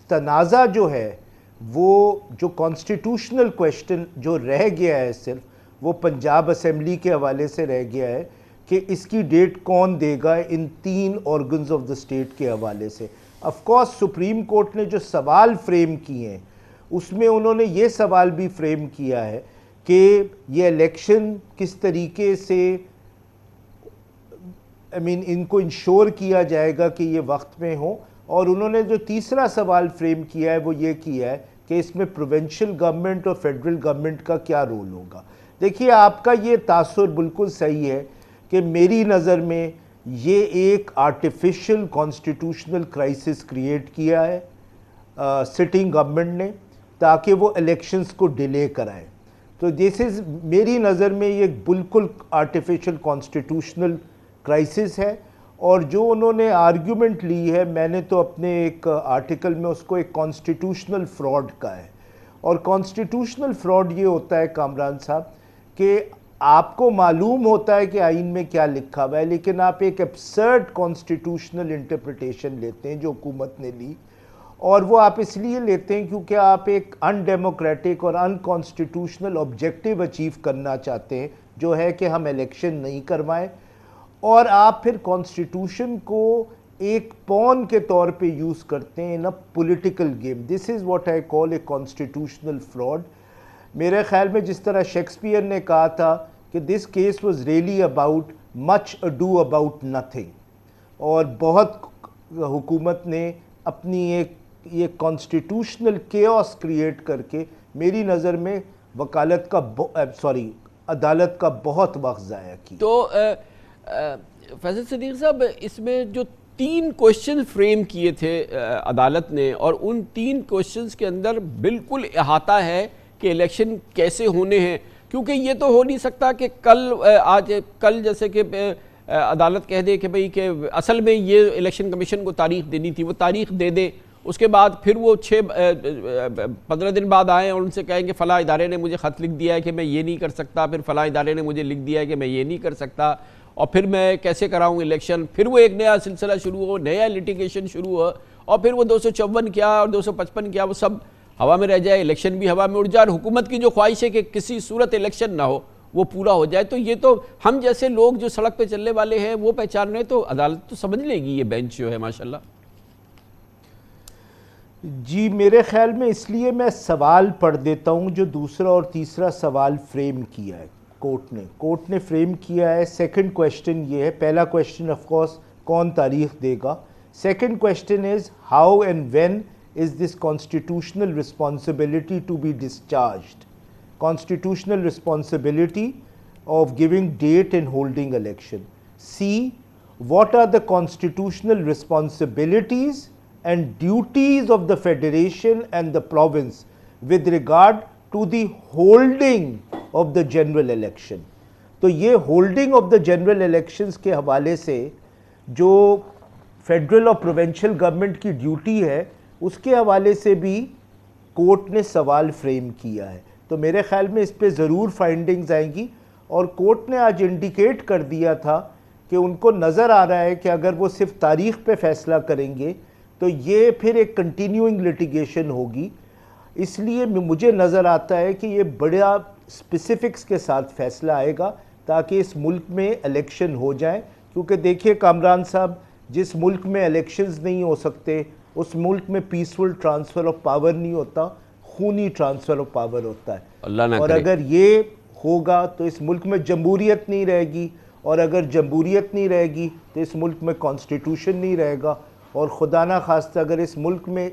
تنازع جو ہے وہ جو کانسٹیٹیوشنل کویشچن جو رہ گیا ہے صرف وہ پنجاب اسمبلی کے حوالے سے رہ گیا ہے کہ اس کی ڈیٹ کون دے گا ان 3 آرگنز آف دا اسٹیٹ کے حوالے سے. آف کورس سپریم کورٹ نے جو سوال فریم کیے ہیں اس میں انہوں نے یہ سوال بھی فریم کیا ہے کہ یہ الیکشن کس طریقے سے ان کو انشور کیا جائے گا کہ یہ وقت میں ہو. اور انہوں نے جو تیسرا سوال فریم کیا ہے وہ یہ کیا ہے کہ اس میں پروونشل گورنمنٹ اور فیڈرل گورنمنٹ کا کیا رول ہوگا. دیکھیے آپ کا یہ تاثر بالکل صحیح ہے کہ میری نظر میں یہ ایک آرٹیفیشل کانسٹیٹیوشنل کرائسس کریٹ کیا ہے سٹنگ گورنمنٹ نے تاکہ وہ الیکشنز کو ڈیلے کرائیں. تو دس از میری نظر میں یہ بالکل آرٹیفیشل کانسٹیٹیوشنل کرائسس ہے، اور جو انہوں نے آرگیومنٹ لی ہے، میں نے تو اپنے ایک آرٹیکل میں اس کو ایک کانسٹیٹیوشنل فراڈ کا ہے. اور کانسٹیٹیوشنل فراڈ یہ ہوتا ہے کامران صاحب کہ آپ کو معلوم ہوتا ہے کہ آئین میں کیا لکھا ہوا ہے، لیکن آپ ایک ایبسرڈ کانسٹیٹیوشنل انٹرپریٹیشن لیتے ہیں جو حکومت نے لی، اور وہ آپ اس لیے لیتے ہیں کیونکہ آپ ایک ان ڈیموکریٹک اور ان کانسٹیٹیوشنل آبجیکٹیو اچیو کرنا چاہتے ہیں، جو ہے کہ ہم الیکشن نہیں کروائیں، اور آپ پھر کانسٹیٹیوشن کو ایک پون کے طور پہ یوز کرتے ہیں in a political game. This is what I call a constitutional fraud. میرے خیال میں جس طرح شیکسپیئر نے کہا تھا کہ this case was really about much ado about nothing, اور بہت حکومت نے اپنی ایک یہ کانسٹیٹیوشنل کیوس کریٹ کر کے میری نظر میں عدالت کا بہت وقت ضائع کی. تو فیصل صدیق صاحب، اس میں جو 3 کوشچن فریم کیے تھے عدالت نے، اور ان 3 کوشچنز کے اندر بالکل احاطہ ہے کہ الیکشن کیسے ہونے ہیں، کیونکہ یہ تو ہو نہیں سکتا کہ کل جیسے کہ عدالت کہہ دے کہ بھئی کہ اصل میں یہ الیکشن کمیشن کو تاریخ دینی تھی، وہ تاریخ دے دے، اس کے بعد پھر وہ 15 دن بعد آئیں اور ان سے کہیں کہ فلاں ادارے نے مجھے خط لکھ دیا ہے کہ میں یہ نہیں کر سکتا، پھر فلاں ادارے نے مجھے لکھ دیا ہے کہ میں یہ نہیں کر سکتا، اور پھر میں کیسے کراؤں الیکشن. پھر وہ ایک نیا سلسلہ شروع ہو، نیا لیٹیگیشن شروع ہو، اور پھر وہ 254 کیا اور 255 کیا، وہ سب ہوا میں رہ جائے، الیکشن بھی ہوا میں اڑ جائے، اور حکومت کی جو خواہش ہے کہ کسی صورت الیکشن نہ ہو وہ پورا ہو جائے. تو یہ تو ہم جیسے لوگ جو سڑک پہ چلنے والے ہیں وہ پہچان رہے ہیں، تو عدالت تو سمجھ لے گی یہ بینچ جو ہے ماشاءاللہ. جی میرے خیال میں اس لیے میں سوال پڑھ دیتا ہوں جو دوسرا اور تیسرا سوال فریم کیا ہے کورٹ نے فریم کیا ہے. سیکنڈ کویشچن یہ ہے، پہلا کویشچن آف کورس کون تاریخ دے گا، second question is how and when is this constitutional responsibility to be discharged, constitutional responsibility of giving date and holding election. C, what are the constitutional responsibilities and duties of the federation and the province with regard to the holding of the general election. تو یہ holding of the general elections کے حوالے سے جو federal اور provincial government کی duty ہے اس کے حوالے سے بھی کورٹ نے سوال فریم کیا ہے. تو میرے خیال میں اس پہ ضرور فائنڈنگز آئیں گی، اور کورٹ نے آج انڈیکیٹ کر دیا تھا کہ ان کو نظر آ رہا ہے کہ اگر وہ صرف تاریخ پہ فیصلہ کریں گے تو یہ پھر ایک کنٹینیوئنگ لیٹیگیشن ہوگی. اس لیے مجھے نظر آتا ہے کہ یہ بڑا اسپیسیفکس کے ساتھ فیصلہ آئے گا تاکہ اس ملک میں الیکشن ہو جائیں. کیونکہ دیکھیے کامران صاحب، جس ملک میں الیکشنز نہیں ہو سکتے اس ملک میں پیسفل ٹرانسفر آف پاور نہیں ہوتا، خونی ٹرانسفر آف پاور ہوتا ہے. اور اگر یہ ہوگا تو اس ملک میں جمہوریت نہیں رہے گی، اور اگر جمہوریت نہیں رہے گی تو اس ملک میں کانسٹیٹیوشن نہیں رہے گا، اور خدا نہ خواستہ اگر اس ملک میں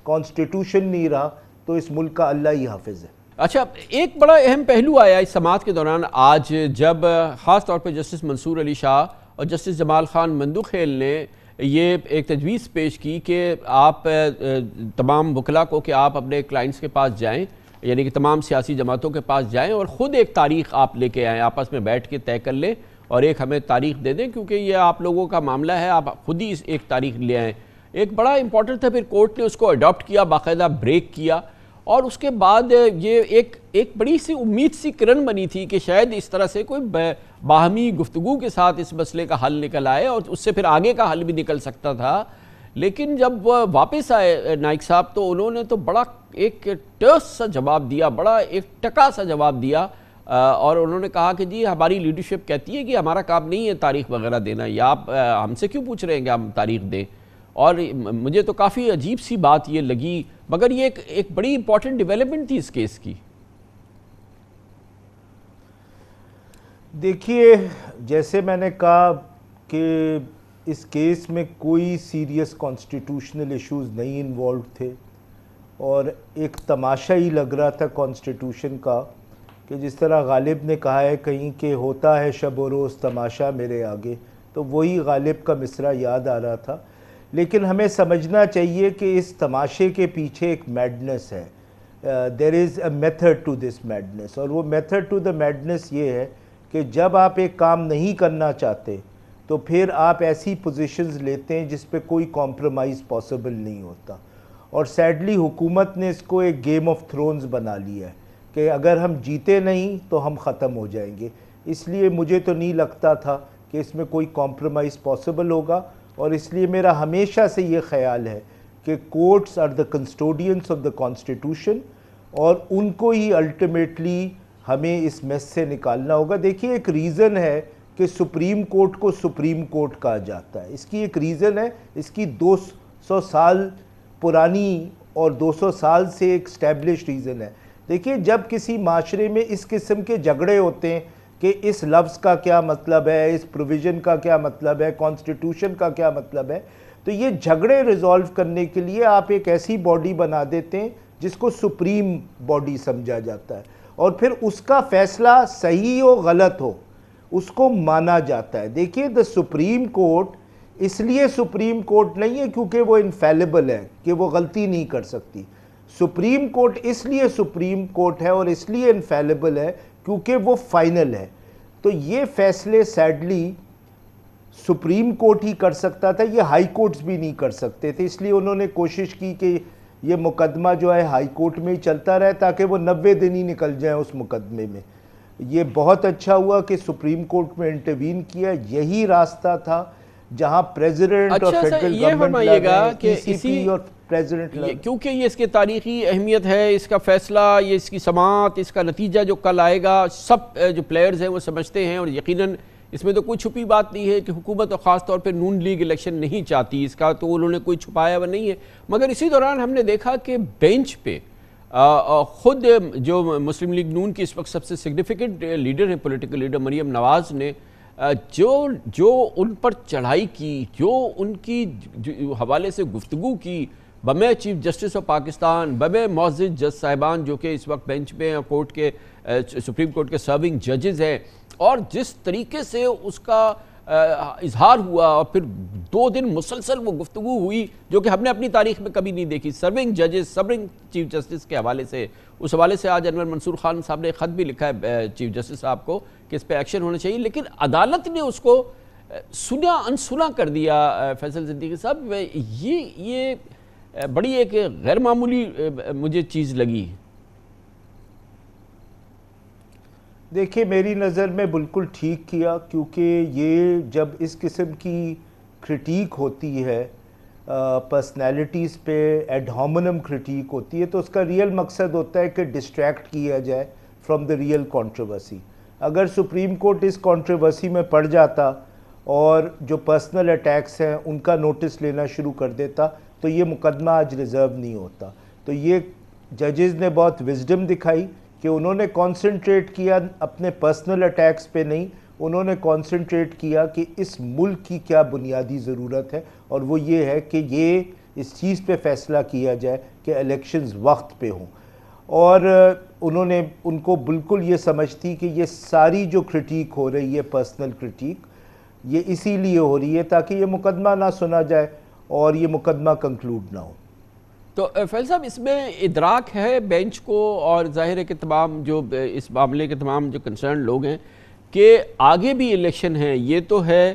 کانسٹیٹیوشن نہیں رہا تو اس ملک کا اللہ ہی حافظ ہے. اچھا، ایک بڑا اہم پہلو آیا اس سماعت کے دوران آج، جب خاص طور پہ جسٹس منصور علی شاہ اور جسٹس جمال خان مندوخیل نے یہ ایک تجویز پیش کی کہ آپ تمام وکلاء کو کہ آپ اپنے کلائنٹس کے پاس جائیں، یعنی کہ تمام سیاسی جماعتوں کے پاس جائیں اور خود ایک تاریخ آپ لے کے آئیں، آپس میں بیٹھ کے طے کر لیں اور ایک ہمیں تاریخ دے دیں، کیونکہ یہ آپ لوگوں کا معاملہ ہے، آپ خود ہی ایک تاریخ لے آئیں. ایک بڑا امپورٹنٹ تھا. پھر کورٹ نے اس کو اڈاپٹ کیا، باقاعدہ بریک کیا، اور اس کے بعد یہ ایک بڑی سی امید سی کرن بنی تھی کہ شاید اس طرح سے کوئی باہمی گفتگو کے ساتھ اس مسئلے کا حل نکل آئے اور اس سے پھر آگے کا حل بھی نکل سکتا تھا. لیکن جب وہ واپس آئے نائک صاحب تو انہوں نے تو بڑا ایک ٹرس سا جواب دیا، بڑا ایک ٹکا سا جواب دیا، اور انہوں نے کہا کہ جی ہماری لیڈرشپ کہتی ہے کہ ہمارا کام نہیں ہے تاریخ وغیرہ دینا، یا آپ ہم سے کیوں پوچھ رہے ہیں کہ ہم تاریخ دیں. اور مجھے تو کافی عجیب سی بات یہ لگی، مگر یہ ایک بڑی امپورٹنٹ ڈیولپمنٹ تھی اس کیس کی. دیکھیے، جیسے میں نے کہا کہ اس کیس میں کوئی سیریس کانسٹیٹیوشنل ایشوز نہیں انوالوڈ تھے، اور ایک تماشا ہی لگ رہا تھا کانسٹیٹیوشن کا کہ جس طرح غالب نے کہا ہے کہیں کہ ہوتا ہے شب و روز تماشا میرے آگے، تو وہی غالب کا مصرع یاد آ رہا تھا. لیکن ہمیں سمجھنا چاہیے کہ اس تماشے کے پیچھے ایک میڈنس ہے. There is a method to this madness, اور وہ میتھڈ ٹو دا میڈنس یہ ہے کہ جب آپ ایک کام نہیں کرنا چاہتے تو پھر آپ ایسی پوزیشنز لیتے ہیں جس پہ کوئی کمپرومائز پاسبل نہیں ہوتا، اور سیڈلی حکومت نے اس کو ایک گیم آف تھرونز بنا لیا ہے کہ اگر ہم جیتے نہیں تو ہم ختم ہو جائیں گے. اس لیے مجھے تو نہیں لگتا تھا کہ اس میں کوئی کمپرومائز پاسبل ہوگا، اور اس لیے میرا ہمیشہ سے یہ خیال ہے کہ courts are the custodians of the constitution, اور ان کو ہی الٹیمیٹلی ہمیں اس میس سے نکالنا ہوگا. دیکھیے ایک ریزن ہے کہ سپریم کورٹ کو سپریم کورٹ کہا جاتا ہے، اس کی ایک ریزن ہے، اس کی 200 سال پرانی اور 200 سال سے ایک اسٹیبلش ریزن ہے. دیکھیے جب کسی معاشرے میں اس قسم کے جھگڑے ہوتے ہیں کہ اس لفظ کا کیا مطلب ہے، اس پروویژن کا کیا مطلب ہے، کانسٹیٹیوشن کا کیا مطلب ہے، تو یہ جھگڑے ریزالو کرنے کے لیے آپ ایک ایسی باڈی بنا دیتے ہیں جس کو سپریم باڈی سمجھا جاتا ہے، اور پھر اس کا فیصلہ صحیح ہو غلط ہو اس کو مانا جاتا ہے. دیکھیے دا سپریم کورٹ اس لیے سپریم کورٹ نہیں ہے کیونکہ وہ انفیلیبل ہے کہ وہ غلطی نہیں کر سکتی. سپریم کورٹ اس لیے سپریم کورٹ ہے اور اس لیے انفیلیبل ہے کیونکہ وہ فائنل ہے. تو یہ فیصلے سیڈلی سپریم کورٹ ہی کر سکتا تھا، یہ ہائی کورٹس بھی نہیں کر سکتے تھے. اس لیے انہوں نے کوشش کی کہ یہ مقدمہ جو ہے ہائی کورٹ میں ہی چلتا رہے تاکہ وہ 90 دن ہی نکل جائیں اس مقدمے میں. یہ بہت اچھا ہوا کہ سپریم کورٹ میں انٹروین کیا، یہی راستہ تھا جہاں پریزیڈنٹ اور فیڈرل گورنمنٹ کہ اسی اور پریزیڈنٹ کیونکہ یہ اس کی تاریخی اہمیت ہے، اس کا فیصلہ، یہ اس کی سماعت، اس کا نتیجہ جو کل آئے گا، سب جو پلیئرز ہیں وہ سمجھتے ہیں، اور یقیناً اس میں تو کوئی چھپی بات نہیں ہے کہ حکومت اور خاص طور پہ نون لیگ الیکشن نہیں چاہتی، اس کا تو انہوں نے کوئی چھپایا ہوا نہیں ہے. مگر اسی دوران ہم نے دیکھا کہ بینچ پہ خود جو مسلم لیگ نون کی اس وقت سب سے سگنیفیکنٹ لیڈر ہیں، پولیٹیکل لیڈر مریم نواز نے جو ان پر چڑھائی کی، جو ان کی حوالے سے گفتگو کی بمے چیف جسٹس آف پاکستان، بمے معزز جج صاحبان جو کہ اس وقت بینچ پہ ہیں، کورٹ کے سپریم کورٹ کے سرونگ ججز ہیں، اور جس طریقے سے اس کا اظہار ہوا، اور پھر 2 دن مسلسل وہ گفتگو ہوئی جو کہ ہم نے اپنی تاریخ میں کبھی نہیں دیکھی، سرونگ ججز، سرونگ چیف جسٹس کے حوالے سے. اس حوالے سے آج انور منصور خان صاحب نے خط بھی لکھا ہے چیف جسٹس صاحب کو کہ اس پہ ایکشن ہونا چاہیے، لیکن عدالت نے اس کو سنا انسنا کر دیا. فیصل صدیقی صاحب، یہ بڑی ایک غیر معمولی مجھے چیز لگی. دیکھیے میری نظر میں بالکل ٹھیک کیا، کیونکہ یہ جب اس قسم کی کرٹیک ہوتی ہے پرسنالٹیز پہ، ایڈ ہومنم کرٹیک ہوتی ہے، تو اس کا ریئل مقصد ہوتا ہے کہ ڈسٹریکٹ کیا جائے فرام دا ریئل کنٹروورسی. اگر سپریم کورٹ اس کنٹروورسی میں پڑ جاتا اور جو پرسنل اٹیکس ہیں ان کا نوٹس لینا شروع کر دیتا تو یہ مقدمہ آج ریزرو نہیں ہوتا. تو یہ ججز نے بہت وزڈم دکھائی کہ انہوں نے کانسنٹریٹ کیا اپنے پرسنل اٹیکس پہ نہیں، انہوں نے کانسنٹریٹ کیا کہ اس ملک کی کیا بنیادی ضرورت ہے، اور وہ یہ ہے کہ یہ اس چیز پہ فیصلہ کیا جائے کہ الیکشنز وقت پہ ہوں. اور انہوں نے ان کو بالکل یہ سمجھ تھی کہ یہ ساری جو کرٹیک ہو رہی ہے، پرسنل کرٹیک، یہ اسی لیے ہو رہی ہے تاکہ یہ مقدمہ نہ سنا جائے اور یہ مقدمہ کنکلوڈ نہ ہو. تو فیض صاحب، اس میں ادراک ہے بینچ کو، اور ظاہر ہے کہ تمام جو اس معاملے کے تمام جو کنسرن لوگ ہیں کہ آگے بھی الیکشن ہیں. یہ تو ہے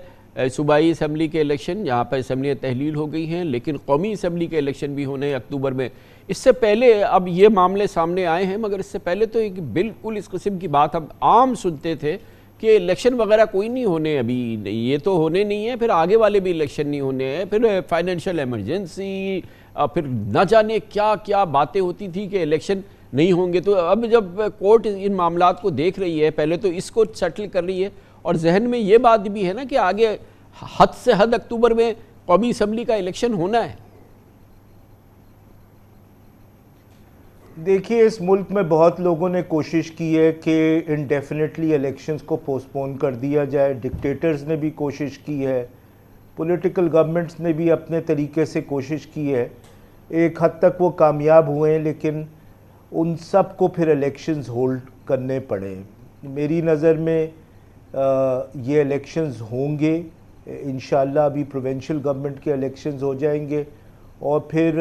صوبائی اسمبلی کے الیکشن، یہاں پر اسمبلیاں تحلیل ہو گئی ہیں، لیکن قومی اسمبلی کے الیکشن بھی ہونے ہیں اکتوبر میں. اس سے پہلے اب یہ معاملے سامنے آئے ہیں، مگر اس سے پہلے تو ایک بالکل اس قسم کی بات ہم عام سنتے تھے کہ الیکشن وغیرہ کوئی نہیں ہونے، ابھی یہ تو ہونے نہیں ہیں، پھر آگے والے بھی الیکشن نہیں ہونے ہیں، پھر فائنینشیل ایمرجنسی، پھر نہ جانے کیا کیا باتیں ہوتی تھی کہ الیکشن نہیں ہوں گے. تو اب جب کورٹ ان معاملات کو دیکھ رہی ہے، پہلے تو اس کو سیٹل کر رہی ہے، اور ذہن میں یہ بات بھی ہے نا کہ آگے حد سے حد اکتوبر میں قومی اسمبلی کا الیکشن ہونا ہے. دیکھیے اس ملک میں بہت لوگوں نے کوشش کی ہے کہ انڈیفینیٹلی الیکشنز کو پوسٹ پون کر دیا جائے. ڈکٹیٹرز نے بھی کوشش کی ہے، پولیٹیکل گورنمنٹس نے بھی اپنے طریقے سے کوشش کی ہے. ایک حد تک وہ کامیاب ہوئے ہیں، لیکن ان سب کو پھر الیکشنز ہولڈ کرنے پڑے. میری نظر میں یہ الیکشنز ہوں گے انشاءاللہ. ابھی پروونشل گورنمنٹ کے الیکشنز ہو جائیں گے، اور پھر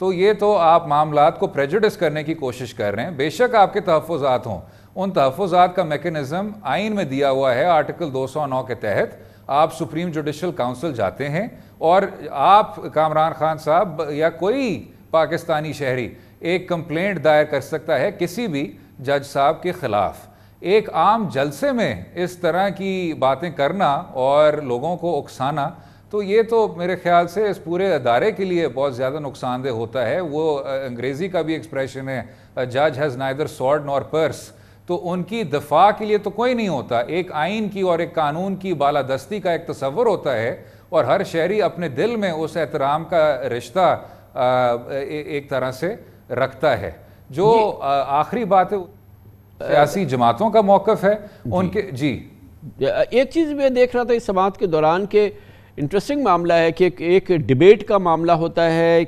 تو یہ تو آپ معاملات کو پریجوڈس کرنے کی کوشش کر رہے ہیں. بے شک آپ کے تحفظات ہوں, ان تحفظات کا میکنزم آئین میں دیا ہوا ہے. آرٹیکل 209 کے تحت آپ سپریم جوڈیشل کاؤنسل جاتے ہیں اور آپ کامران خان صاحب یا کوئی پاکستانی شہری ایک کمپلینٹ دائر کر سکتا ہے کسی بھی جج صاحب کے خلاف. ایک عام جلسے میں اس طرح کی باتیں کرنا اور لوگوں کو اکسانا, تو یہ تو میرے خیال سے اس پورے ادارے کے لیے بہت زیادہ نقصان دہ ہوتا ہے. وہ انگریزی کا بھی ایکسپریشن ہے, جج has neither sword nor purse. تو ان کی دفاع کے لیے تو کوئی نہیں ہوتا. ایک آئین کی اور ایک قانون کی بالادستی کا ایک تصور ہوتا ہے, اور ہر شہری اپنے دل میں اس احترام کا رشتہ ایک طرح سے رکھتا ہے. جو آخری بات ہے سیاسی جماعتوں کا موقف ہے ان کے. جی ایک چیز میں دیکھ رہا تھا اس سماعت کے دوران کہ انٹرسٹنگ معاملہ ہے کہ ایک ڈیبیٹ کا معاملہ ہوتا ہے,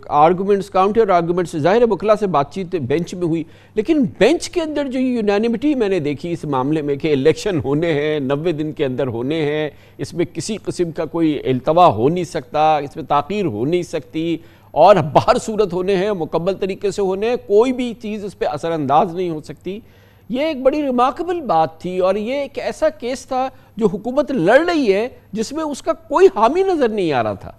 آرگومنٹس, کاؤنٹر آرگومنٹس. ظاہر ہے بکلا سے بات چیت بینچ میں ہوئی, لیکن بینچ کے اندر جو یونینیمٹی میں نے دیکھی اس معاملے میں کہ الیکشن ہونے ہیں, 90 دن کے اندر ہونے ہیں, اس میں کسی قسم کا کوئی التوا ہو نہیں سکتا, اس میں تاخیر ہو نہیں سکتی, اور باہر صورت ہونے ہیں, مکمل طریقے سے ہونے ہیں, کوئی بھی چیز اس پہ اثر انداز نہیں ہو سکتی. یہ ایک بڑی ریمارکیبل بات تھی, اور یہ ایک ایسا کیس تھا جو حکومت لڑ رہی ہے جس میں اس کا کوئی حامی نظر نہیں آ رہا تھا.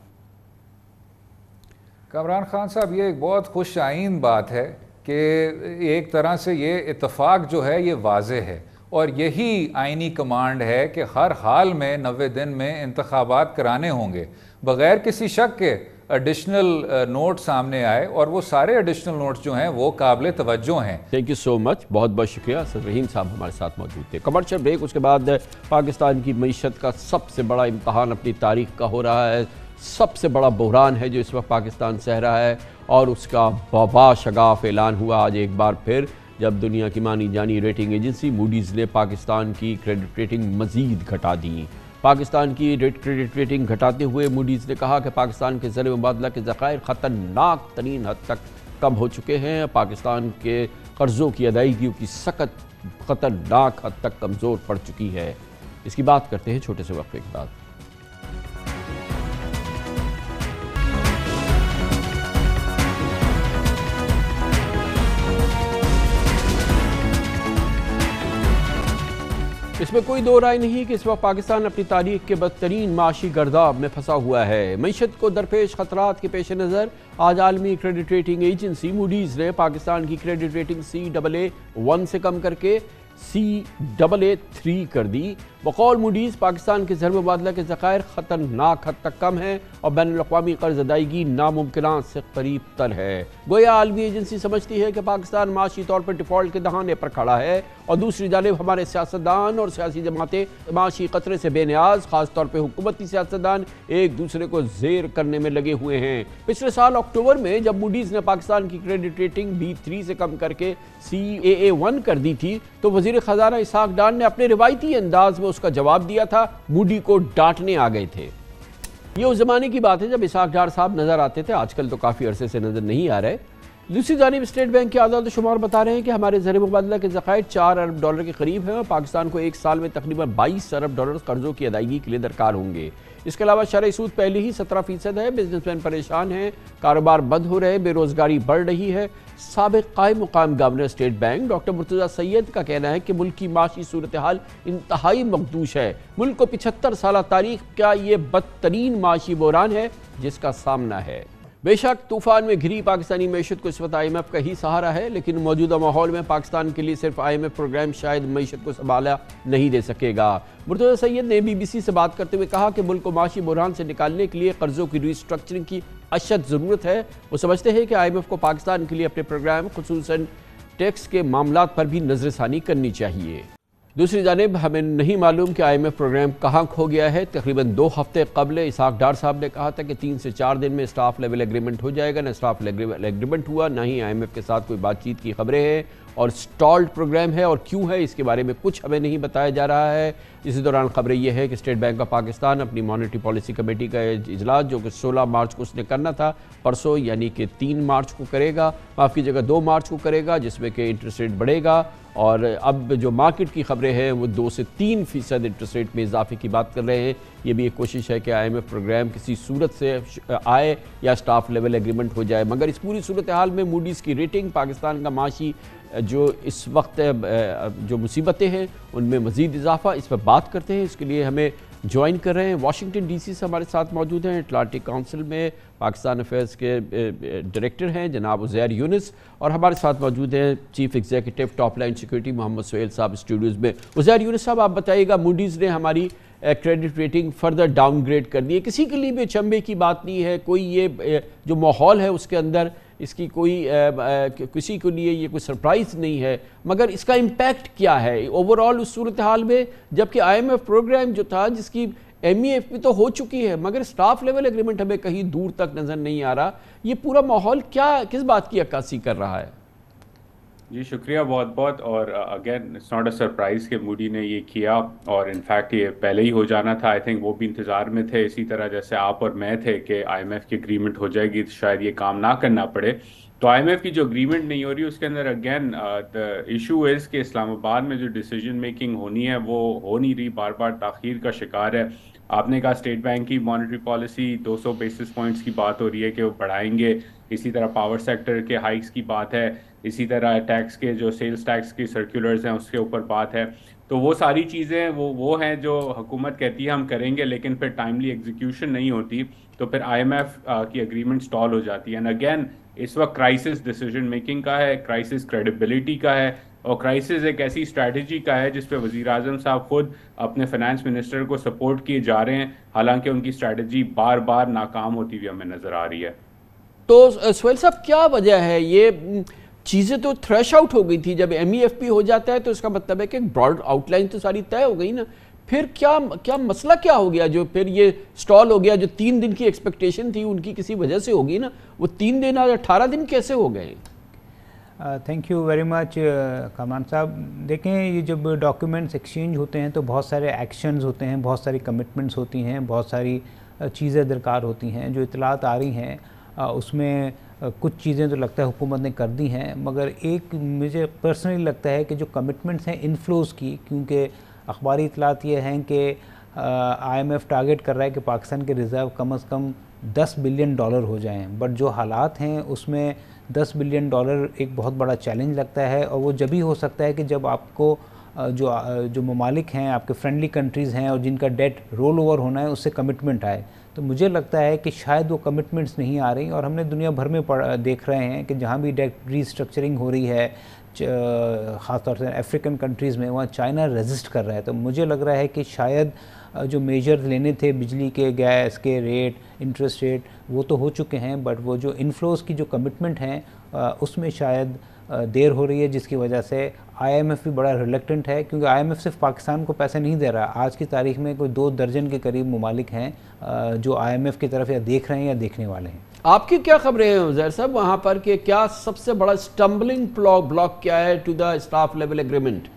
کامران خان صاحب, یہ ایک بہت خوش آئین بات ہے کہ ایک طرح سے یہ اتفاق جو ہے یہ واضح ہے, اور یہی آئینی کمانڈ ہے کہ ہر حال میں 90 دن میں انتخابات کرانے ہوں گے بغیر کسی شک کے. ایڈیشنل نوٹ سامنے آئے, اور وہ سارے ایڈیشنل نوٹس جو ہیں وہ قابل توجہ ہیں. تھینک یو سو مچ, بہت بہت شکریہ. اسد رحیم صاحب ہمارے ساتھ موجود تھے. کمرشل بریک, اس کے بعد پاکستان کی معیشت کا سب سے بڑا امتحان اپنی تاریخ کا ہو رہا ہے, سب سے بڑا بحران ہے جو اس وقت پاکستان سہ رہا ہے, اور اس کا وبا شگاف اعلان ہوا آج ایک بار پھر جب دنیا کی مانی جانی ریٹنگ ایجنسی موڈیز نے پاکستان کی کریڈٹ ریٹنگ مزید گھٹا دی. پاکستان کی کریڈٹ ریٹنگ گھٹاتے ہوئے موڈیز نے کہا کہ پاکستان کے زر مبادلہ کے ذخائر خطرناک ترین حد تک کم ہو چکے ہیں. پاکستان کے قرضوں کی ادائیگیوں کی سخت خطرناک حد تک کمزور پڑ چکی ہے. اس کی بات کرتے ہیں چھوٹے سے وقفے کے بعد. اس میں کوئی دو رائے نہیں کہ اس وقت پاکستان اپنی تاریخ کے بدترین معاشی گرداب میں پھنسا ہوا ہے. معیشت کو درپیش خطرات کے پیش نظر آج عالمی کریڈٹ ریٹنگ ایجنسی موڈیز نے پاکستان کی کریڈٹ ریٹنگ CAA1 سے کم کر کے CAA3 کر دی. بقول موڈیز پاکستان کے زر مبادلہ کے ذخائر خطرناک حد تک کم ہیں اور بین الاقوامی قرض ادائیگی ناممکنات سے قریب تر ہے. گویا عالمی ایجنسی سمجھتی ہے کہ پاکستان معاشی طور پر ڈیفالٹ کے دہانے پر کھڑا ہے, اور دوسری جانب ہمارے سیاستدان اور سیاسی جماعتیں معاشی خطرے سے بے نیاز, خاص طور پہ حکومتی سیاستدان ایک دوسرے کو زیر کرنے میں لگے ہوئے ہیں. پچھلے سال اکتوبر میں جب موڈیز نے پاکستان کی کریڈٹ ریٹنگ B3 سے کم کر کے CAA1 کر دی تھی تو وزیر خزانہ اسحاق ڈار نے اپنے روایتی انداز میں اس کا جواب دیا تھا. موڈی کو ڈانٹنے آ گئے تھے. یہ اس زمانے کی بات ہے جب اسحاق ڈار صاحب نظر آتے تھے, آج کل تو کافی عرصے سے نظر نہیں آ رہے. دوسری جانب اسٹیٹ بینک کے اعداد و شمار بتا رہے ہیں کہ ہمارے زر مبادلہ کے ذخائر $4 ارب کے قریب ہیں, اور پاکستان کو ایک سال میں تقریباً $22 ارب قرضوں کی ادائیگی کے لیے درکار ہوں گے. اس کے علاوہ شرح سود پہلے ہی 17% ہے, بزنس مین پریشان ہیں, کاروبار بند ہو رہے, بے روزگاری بڑھ رہی ہے. سابق قائم مقام governor State Bank doctor Murtaza Syed کا کہنا ہے کہ ملک کی معاشی صورتحال انتہائی مخدوش ہے. ملک کو 75 سالہ تاریخ کا یہ بدترین معاشی بحران ہے جس کا سامنا ہے. بے شک طوفان میں گھری پاکستانی معیشت کو اس وقت IMF کا ہی سہارا ہے, لیکن موجودہ ماحول میں پاکستان کے لیے صرف IMF پروگرام شاید معیشت کو سنبھالا نہیں دے سکے گا. مرتضیٰ سید نے BBC سے بات کرتے ہوئے کہا کہ ملک کو معاشی بحران سے نکالنے کے لیے قرضوں کی ری اسٹرکچرنگ کی اشد ضرورت ہے. وہ سمجھتے ہیں کہ IMF کو پاکستان کے لیے اپنے پروگرام خصوصاً ٹیکس کے معاملات پر بھی نظر ثانی کرنی چاہیے. دوسری جانب ہمیں نہیں معلوم کہ IMF پروگرام کہاں کھو گیا ہے. تقریباً 2 ہفتے قبل اسحاق ڈار صاحب نے کہا تھا کہ 3 سے 4 دن میں اسٹاف لیول ایگریمنٹ ہو جائے گا. نہ اسٹاف لیول ایگریمنٹ ہوا, نہ ہی IMF کے ساتھ کوئی بات چیت کی خبریں ہیں, اور سٹالڈ پروگرام ہے اور کیوں ہے اس کے بارے میں کچھ ہمیں نہیں بتایا جا رہا ہے۔ اسی دوران خبریں یہ ہے کہ اسٹیٹ بینک آف پاکستان اپنی مانیٹری پالیسی کمیٹی کا اجلاس جو کہ 16 مارچ کو اس نے کرنا تھا پرسوں یعنی کہ 3 مارچ کو کرے گا، معاف کی جگہ 2 مارچ کو کرے گا، جس میں کہ انٹرسٹ ریٹ بڑھے گا، اور اب جو مارکیٹ کی خبریں ہیں وہ 2 سے 3% انٹرسٹ ریٹ میں اضافے کی بات کر رہے ہیں۔ یہ بھی ایک کوشش ہے کہ IMF پروگرام کسی صورت سے آئے یا سٹاف لیول ایگریمنٹ ہو جائے، مگر اس پوری صورتحال میں موڈیز کی ریٹنگ، پاکستان کا معاشی جو اس وقت جو مصیبتیں ہیں ان میں مزید اضافہ، اس پر بات کرتے ہیں۔ اس کے لیے ہمیں جوائن کر رہے ہیں واشنگٹن ڈی سی سے ہمارے ساتھ موجود ہیں، اٹلانٹک کونسل میں پاکستان افیئرز کے ڈائریکٹر ہیں جناب عزیر یونس، اور ہمارے ساتھ موجود ہیں chief executive top line security Muhammad Sohail صاحب اسٹوڈیوز میں۔ عزیر یونس صاحب آپ بتائیے گا، موڈیز نے ہماری credit rating further downgrade کر دی ہے، کسی کے لیے بھی اچنبھے کی بات نہیں ہے، کوئی یہ جو ماحول ہے اس کے اندر اس کی کوئی کسی کے لیے یہ کوئی سرپرائز نہیں ہے، مگر اس کا امپیکٹ کیا ہے اوورآل اس صورتحال میں، جبکہ IMF پروگرام جو تھا جس کی MEF بھی تو ہو چکی ہے مگر سٹاف لیول ایگریمنٹ ہمیں کہیں دور تک نظر نہیں آ رہا، یہ پورا ماحول کس بات کی عکاسی کر رہا ہے؟ جی شکریہ بہت بہت، اور again it's not a surprise کہ موڈی نے یہ کیا، اور انفیکٹ یہ پہلے ہی ہو جانا تھا، آئی تھنک وہ بھی انتظار میں تھے اسی طرح جیسے آپ اور میں تھے کہ IMF کی اگریمنٹ ہو جائے گی تو شاید یہ کام نہ کرنا پڑے۔ تو IMF کی جو اگریمنٹ نہیں ہو رہی اس کے اندر اگین دا ایشو از کہ اسلام آباد میں جو ڈیسیجن میکنگ ہونی ہے وہ ہو نہیں رہی، بار بار تاخیر کا شکار ہے۔ آپ نے کہا اسٹیٹ بینک کی مانیٹری پالیسی 200 بیسس پوائنٹس کی بات ہو رہی ہے کہ وہ بڑھائیں گے، اسی طرح پاور سیکٹر کے ہائیکس کی بات ہے، اسی طرح ٹیکس کے جو سیلز ٹیکس کی سرکولرز ہیں اس کے اوپر بات ہے۔ تو وہ ساری چیزیں وہ ہیں جو حکومت کہتی ہے ہم کریں گے لیکن پھر ٹائملی ایگزیکیوشن نہیں ہوتی، تو پھر IMF کی اگریمنٹ سٹال ہو جاتی ہے۔ اینڈ اگین اس وقت کرائسس ڈیسیجن میکنگ کا ہے، کرائسس کریڈیبلٹی کا ہے، اور کرائسس ایک ایسی اسٹریٹجی کا ہے جس پہ وزیر اعظم صاحب خود اپنے فائنانس منسٹر کو سپورٹ کیے جا رہے ہیں، حالانکہ ان کی اسٹریٹجی بار بار ناکام ہوتی ہوئی ہمیں نظر آ رہی ہے۔ تو سہیل صاحب کیا وجہ ہے؟ یہ چیزیں تو تھریش آؤٹ ہو گئی تھی، جب MEF ہو جاتا ہے تو اس کا مطلب ہے کہ براڈ آؤٹ لائن تو ساری طے ہو گئی نا، پھر کیا مسئلہ کیا ہو گیا جو پھر یہ سٹال ہو گیا؟ جو 3 دن کی ایکسپیکٹیشن تھی ان کی کسی وجہ سے ہوگی نا، وہ 3 دن آج 18 دن کیسے ہو گئے؟ Thank you very much Kamran صاحب۔ دیکھیں یہ جب ڈاکیومنٹس ایکسچینج ہوتے ہیں تو بہت سارے ایکشنز ہوتے ہیں، بہت ساری کمٹمنٹس ہوتی ہیں، بہت ساری چیزیں درکار ہوتی ہیں۔ جو اطلاعات آ رہی ہیں اس میں کچھ چیزیں تو لگتا ہے حکومت نے کر دی ہیں، مگر ایک مجھے پرسنلی لگتا ہے کہ جو کمٹمنٹس ہیں انفلوز کی، کیونکہ اخباری اطلاعات یہ ہیں کہ IMF ٹارگٹ کر رہا ہے کہ پاکستان کے ریزرو کم از کم $10 بلین ہو جائیں، بٹ جو حالات ہیں اس میں $10 بلین ایک بہت بڑا چیلنج لگتا ہے، اور وہ جبھی ہو سکتا ہے کہ جب آپ کو جو ممالک ہیں آپ کے فرینڈلی کنٹریز ہیں اور جن کا ڈیٹ رول اوور ہونا ہے اس سے کمٹمنٹ آئے۔ تو مجھے لگتا ہے کہ شاید وہ کمٹمنٹس نہیں آ رہی، اور ہم نے دنیا بھر میں دیکھ رہے ہیں کہ جہاں بھی ڈیٹ ری اسٹرکچرنگ ہو رہی ہے، خاص طور سے افریقن کنٹریز میں، وہاں چائنا ریزسٹ کر رہا ہے۔ تو مجھے لگ رہا ہے کہ شاید جو میجرز لینے تھے بجلی کے، گیس کے ریٹ، انٹرسٹ ریٹ، وہ تو ہو چکے ہیں، بٹ وہ جو انفلوز کی جو کمٹمنٹ ہیں اس میں شاید دیر ہو رہی ہے، جس کی وجہ سے IMF بھی بڑا ریلیکٹنٹ ہے، کیونکہ IMF صرف پاکستان کو پیسے نہیں دے رہا۔ آج کی تاریخ میں کوئی 2 درجن کے قریب ممالک ہیں جو IMF کی طرف یا دیکھ رہے ہیں یا دیکھنے والے ہیں۔ آپ کی کیا خبریں ہیں عزیر صاحب وہاں پر، کہ کیا سب سے بڑا اسٹمبلنگ بلاک کیا ہے to the staff level agreement?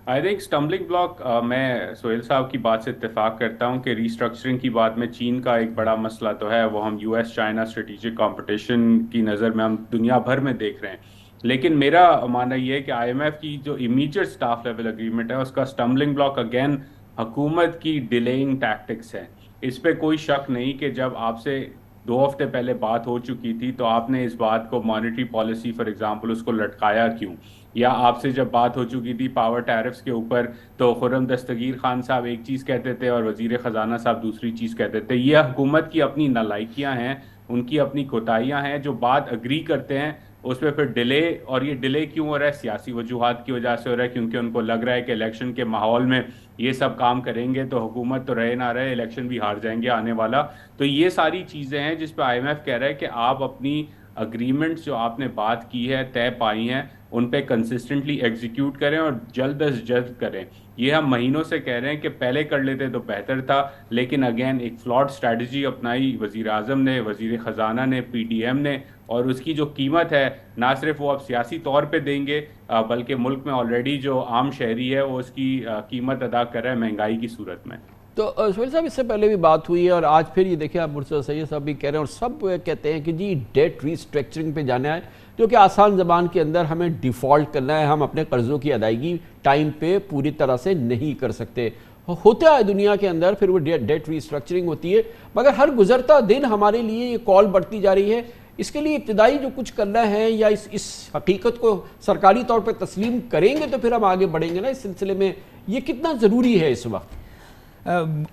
I think stumbling block, میں سہیل صاحب کی بات سے اتفاق کرتا ہوں کہ ریسٹرکچرنگ کی بات میں چین کا ایک بڑا مسئلہ تو ہے، وہ ہم US چائنا اسٹریٹجک کمپٹیشن کی نظر میں ہم دنیا بھر میں دیکھ رہے ہیں۔ لیکن میرا ماننا یہ ہے کہ IMF کی جو امیجیٹ اسٹاف لیول اگریمنٹ ہے اس کا اسٹمبلنگ بلاک اگین حکومت کی ڈیلیئنگ ٹیکٹکس ہے۔ اس پہ کوئی شک نہیں کہ جب آپ سے 2 ہفتے پہلے بات ہو چکی تھی تو آپ نے اس بات کو مانیٹری پالیسی فار ایگزامپل اس کو لٹکایا کیوں؟ یا آپ سے جب بات ہو چکی تھی پاور ٹیرفز کے اوپر تو خرم دستگیر خان صاحب ایک چیز کہتے تھے اور وزیر خزانہ صاحب دوسری چیز کہتے تھے۔ یہ حکومت کی اپنی نالائکیاں ہیں، ان کی اپنی کوتاہیاں ہیں، جو بات اگری کرتے ہیں اس پہ پھر ڈیلے، اور یہ ڈیلے کیوں ہو رہا ہے؟ سیاسی وجوہات کی وجہ سے ہو رہا ہے، کیونکہ ان کو لگ رہا ہے کہ الیکشن کے ماحول میں یہ سب کام کریں گے تو حکومت تو رہے نہ رہے، الیکشن بھی ہار جائیں گے آنے والا۔ تو یہ ساری چیزیں ہیں جس پہ IMF کہہ رہا ہے کہ آپ اپنی اگریمنٹس جو آپ نے بات کی ہے، طے پائی ہیں، ان پہ کنسسٹنٹلی ایگزیکیوٹ کریں اور جلد از جلد کریں۔ یہ ہم مہینوں سے کہہ رہے ہیں کہ پہلے کر لیتے تو بہتر تھا، لیکن اگین ایک فلاڈ اسٹریٹجی اپنائی وزیر اعظم نے، وزیر خزانہ نے، PDM نے، اور اس کی جو قیمت ہے نہ صرف وہ اب سیاسی طور پہ دیں گے بلکہ ملک میں آلریڈی جو عام شہری ہے وہ اس کی قیمت ادا کر رہا ہے مہنگائی کی صورت میں. تو سہیل صاحب اس سے پہلے بھی بات ہوئی ہے اور آج پھر یہ دیکھیں آپ مرتضیٰ سید صاحب بھی کہہ رہے ہیں اور سب کہتے ہیں کہ جی ڈیٹ ری اسٹرکچرنگ پہ جانا ہے جو کہ آسان زبان کے اندر ہمیں ڈیفالٹ کرنا ہے. ہم اپنے قرضوں کی ادائیگی ٹائم پہ پوری طرح سے نہیں کر سکتے. ہوتا ہے دنیا کے اندر پھر وہ ڈیٹ ری اسٹرکچرنگ ہوتی ہے مگر ہر گزرتا دن ہمارے لیے یہ کال بڑھتی جا رہی ہے. اس کے لیے ابتدائی جو کچھ کرنا ہے یا اس حقیقت کو سرکاری طور پہ تسلیم کریں گے تو پھر ہم آگے بڑھیں گے نا اس سلسلے میں. یہ کتنا ضروری ہے اس وقت؟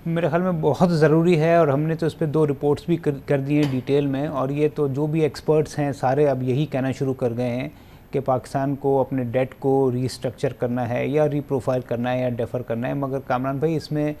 میرے خیال میں بہت ضروری ہے اور ہم نے تو اس پہ 2 رپورٹس بھی کر دی ہیں ڈیٹیل میں. اور یہ تو جو بھی ایکسپرٹس ہیں سارے اب یہی کہنا شروع کر گئے ہیں کہ پاکستان کو اپنے ڈیٹ کو ری اسٹرکچر کرنا ہے یا ری پروفائل کرنا ہے یا ڈیفر کرنا ہے. مگر کامران بھائی اس میں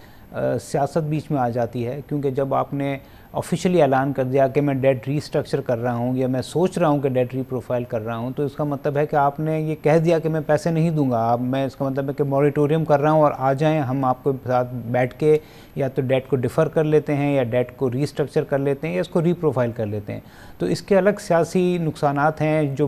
سیاست بیچ میں آ جاتی ہے کیونکہ جب آپ نے آفیشلی اعلان کر دیا کہ میں ڈیٹ ری اسٹرکچر کر رہا ہوں یا میں سوچ رہا ہوں کہ ڈیٹ ری پروفائل کر رہا ہوں تو اس کا مطلب ہے کہ آپ نے یہ کہہ دیا کہ میں پیسے نہیں دوں گا. میں اس کا مطلب ہے کہ موریٹوریم کر رہا ہوں اور آ جائیں ہم آپ کے ساتھ بیٹھ کے یا تو ڈیٹ کو ڈیفر کر لیتے ہیں یا ڈیٹ کو ری اسٹرکچر کر لیتے ہیں یا اس کو ری پروفائل کر لیتے ہیں. تو اس کے الگ سیاسی نقصانات ہیں. جو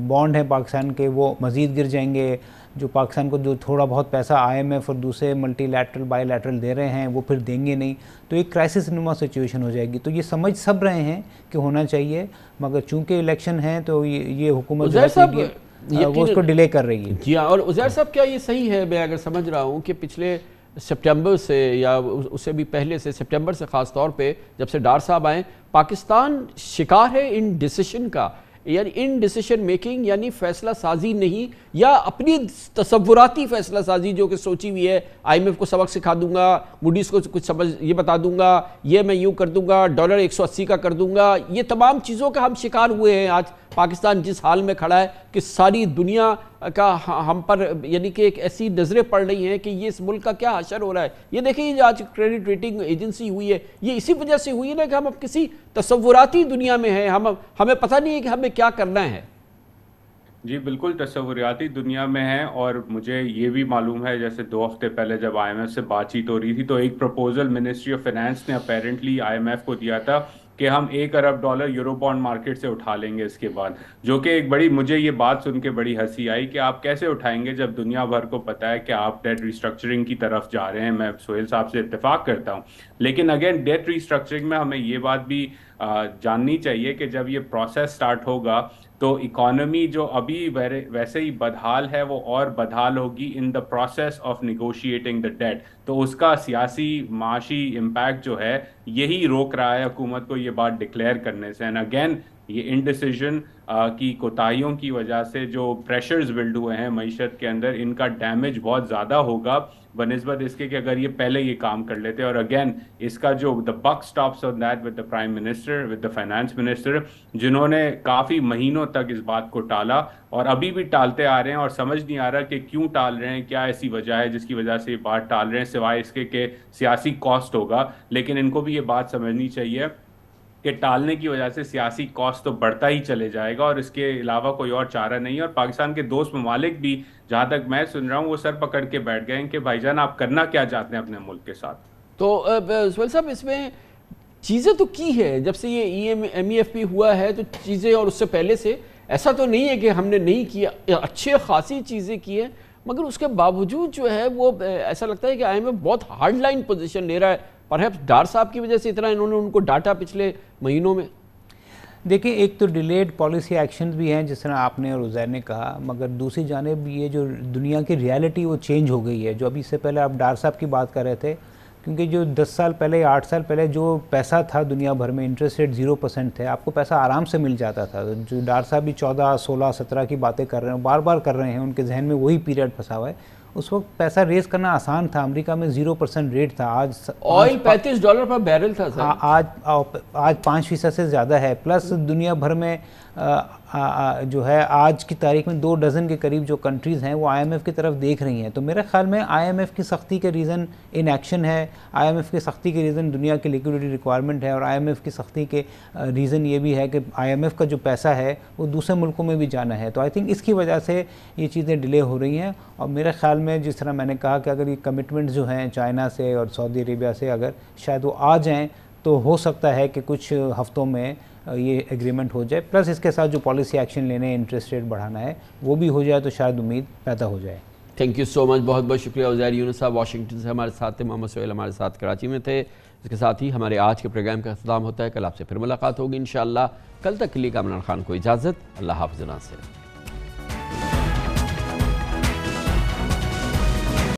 بانڈ ہیں پاکستان کے وہ مزید گر جائیں گے. جو پاکستان کو جو تھوڑا بہت پیسہ IMF اور دوسرے ملٹی لیٹرل بائی لیٹرل دے رہے ہیں وہ پھر دیں گے نہیں. تو ایک کرائسس نما سچویشن ہو جائے گی. تو یہ سمجھ سب رہے ہیں کہ ہونا چاہیے مگر چونکہ الیکشن ہے تو یہ حکومت جو ہے وہ اس کو ڈیلے کر رہی ہے. جی ہاں. اور عزیر صاحب کیا یہ صحیح ہے میں اگر سمجھ رہا ہوں کہ پچھلے سپٹمبر سے یا اس سے بھی پہلے سے سپٹمبر سے خاص طور پہ جب سے ڈار صاحب آئیں پاکستان شکار ہے ان ڈیسیشن کا یعنی ان ڈیسیشن میکنگ یعنی فیصلہ سازی نہیں یا اپنی تصوراتی فیصلہ سازی جو کہ سوچی ہوئی ہے IMF کو سبق سکھا دوں گا موڈیز کو کچھ سمجھ یہ بتا دوں گا یہ میں یوں کر دوں گا ڈالر 180 کا کر دوں گا. یہ تمام چیزوں کا ہم شکار ہوئے ہیں. آج پاکستان جس حال میں کھڑا ہے کہ ساری دنیا کا ہم پر یعنی کہ ایک ایسی نظریں پڑ رہی ہیں کہ یہ اس ملک کا کیا حشر ہو رہا ہے. یہ دیکھیں یہ آج کریڈٹ ریٹنگ ایجنسی ہوئی ہے یہ اسی وجہ سے ہوئی ہے نا کہ ہم اب کسی تصوراتی دنیا میں ہیں. ہمیں پتہ نہیں ہے کہ ہمیں کیا کرنا ہے. جی بالکل تصوراتی دنیا میں ہیں. اور مجھے یہ بھی معلوم ہے جیسے 2 ہفتے پہلے جب IMF سے بات چیت ہو رہی تھی تو ایک پروپوزل منسٹری آف فائنانس نے اپیرنٹلی IMF کو دیا تھا کہ ہم $1 ارب یورو بانڈ مارکیٹ سے اٹھا لیں گے اس کے بعد. جو کہ ایک بڑی مجھے یہ بات سن کے بڑی ہنسی آئی کہ آپ کیسے اٹھائیں گے جب دنیا بھر کو پتہ ہے کہ آپ ڈیٹ ریسٹرکچرنگ کی طرف جا رہے ہیں. میں سہیل صاحب سے اتفاق کرتا ہوں لیکن اگین ڈیٹ ریسٹرکچرنگ میں ہمیں یہ بات بھی جاننی چاہیے کہ جب یہ پروسیس سٹارٹ ہوگا تو اکانومی جو ابھی ویسے ہی بدحال ہے وہ اور بدحال ہوگی in the process of negotiating the debt. تو اس کا سیاسی معاشی امپیکٹ جو ہے یہی روک رہا ہے حکومت کو یہ بات ڈکلیئر کرنے سے. اینڈ اگین یہ انڈیسیژن کی کوتاہیوں کی وجہ سے جو پریشرز بلڈ ہوئے ہیں معیشت کے اندر ان کا ڈیمیج بہت زیادہ ہوگا بنسبت اس کے کہ اگر یہ پہلے یہ کام کر لیتے. اور اگین اس کا جو the buck stops on that with the prime minister with the finance minister جنہوں نے کافی مہینوں تک اس بات کو ٹالا اور ابھی بھی ٹالتے آ رہے ہیں اور سمجھ نہیں آ رہا کہ کیوں ٹال رہے ہیں کیا ایسی وجہ ہے جس کی وجہ سے یہ بات ٹال رہے ہیں سوائے اس کے کہ سیاسی کاسٹ ہوگا. لیکن ان کو بھی یہ بات سمجھنی چاہیے کہ ٹالنے کی وجہ سے سیاسی کاسٹ تو بڑھتا ہی چلے جائے گا اور اس کے علاوہ کوئی اور چارہ نہیں ہے. اور پاکستان کے دوست ممالک بھی جہاں تک میں سن رہا ہوں وہ سر پکڑ کے بیٹھ گئے ہیں کہ بھائی جان آپ کرنا کیا چاہتے ہیں اپنے ملک کے ساتھ. تو سہیل صاحب اس میں چیزیں تو کی ہے جب سے یہ MEFP ہوا ہے تو چیزیں اور اس سے پہلے سے ایسا تو نہیں ہے کہ ہم نے نہیں کیا اچھے خاصی چیزیں کی ہیں مگر اس کے باوجود جو ہے وہ ایسا لگتا ہے کہ IMF بہت ہارڈ لائن پوزیشن لے رہا ہے. پرہیپس ڈار صاحب کی وجہ سے اتنا انہوں نے ان کو ڈاٹا پچھلے مہینوں میں. دیکھیں ایک تو ڈیلیڈ پالیسی ایکشنز بھی ہیں جس طرح آپ نے اور عزیر نے کہا مگر دوسری جانب یہ جو دنیا کی ریالٹی وہ چینج ہو گئی ہے. جو ابھی سے پہلے آپ ڈار صاحب کی بات کر رہے تھے کیونکہ جو 10 سال پہلے 8 سال پہلے جو پیسہ تھا دنیا بھر میں انٹرسٹ ریٹ 0% تھے آپ کو پیسہ آرام سے مل جاتا تھا. جو ڈار صاحب بھی 14 16 17 کی باتیں کر رہے ہیں بار بار کر رہے ہیں ان کے ذہن میں وہی پیریڈ پھنسا ہوا ہے. اس وقت پیسہ ریز کرنا آسان تھا. امریکہ میں 0% ریٹ تھا. آج آئل $35 پر بیرل تھا سر. آج 5% سے زیادہ ہے. پلس دنیا بھر میں جو ہے آج کی تاریخ میں 2 ڈزن کے قریب جو کنٹریز ہیں وہ IMF کی طرف دیکھ رہی ہیں. تو میرے خیال میں IMF کی سختی کے ریزن ان ایکشن ہے. IMF کی سختی کے ریزن دنیا کی لیکوڈیٹی ریکوائرمنٹ ہے اور IMF کی سختی کے ریزن یہ بھی ہے کہ IMF کا جو پیسہ ہے وہ دوسرے ملکوں میں بھی جانا ہے. تو آئی تھنک اس کی وجہ سے یہ چیزیں ڈیلے ہو رہی ہیں. اور میرے خیال میں جس طرح میں نے کہا کہ اگر یہ کمٹمنٹس جو ہیں چائنا سے اور سعودی عربیہ سے اگر شاید وہ آ جائیں تو ہو سکتا ہے کہ کچھ ہفتوں میں یہ ایگریمنٹ ہو جائے، پلس اس کے ساتھ جو پالیسی ایکشن لینے ہیں، انٹرسٹ ریٹ بڑھانا ہے، وہ بھی ہو جائے تو شاید امید پیدا ہو جائے۔ تھینک یو سو مچ، بہت بہت شکریہ عزیر یونس صاحب واشنگٹن سے ہمارے ساتھ تھے، محمد سہیل ہمارے ساتھ کراچی میں تھے۔ اس کے ساتھ ہی ہمارے آج کے پروگرام کا اختتام ہوتا ہے، کل آپ سے پھر ملاقات ہوگی انشاءاللہ۔ کل تک کے لیے کامران خان کو اجازت، اللہ حافظ ناصر۔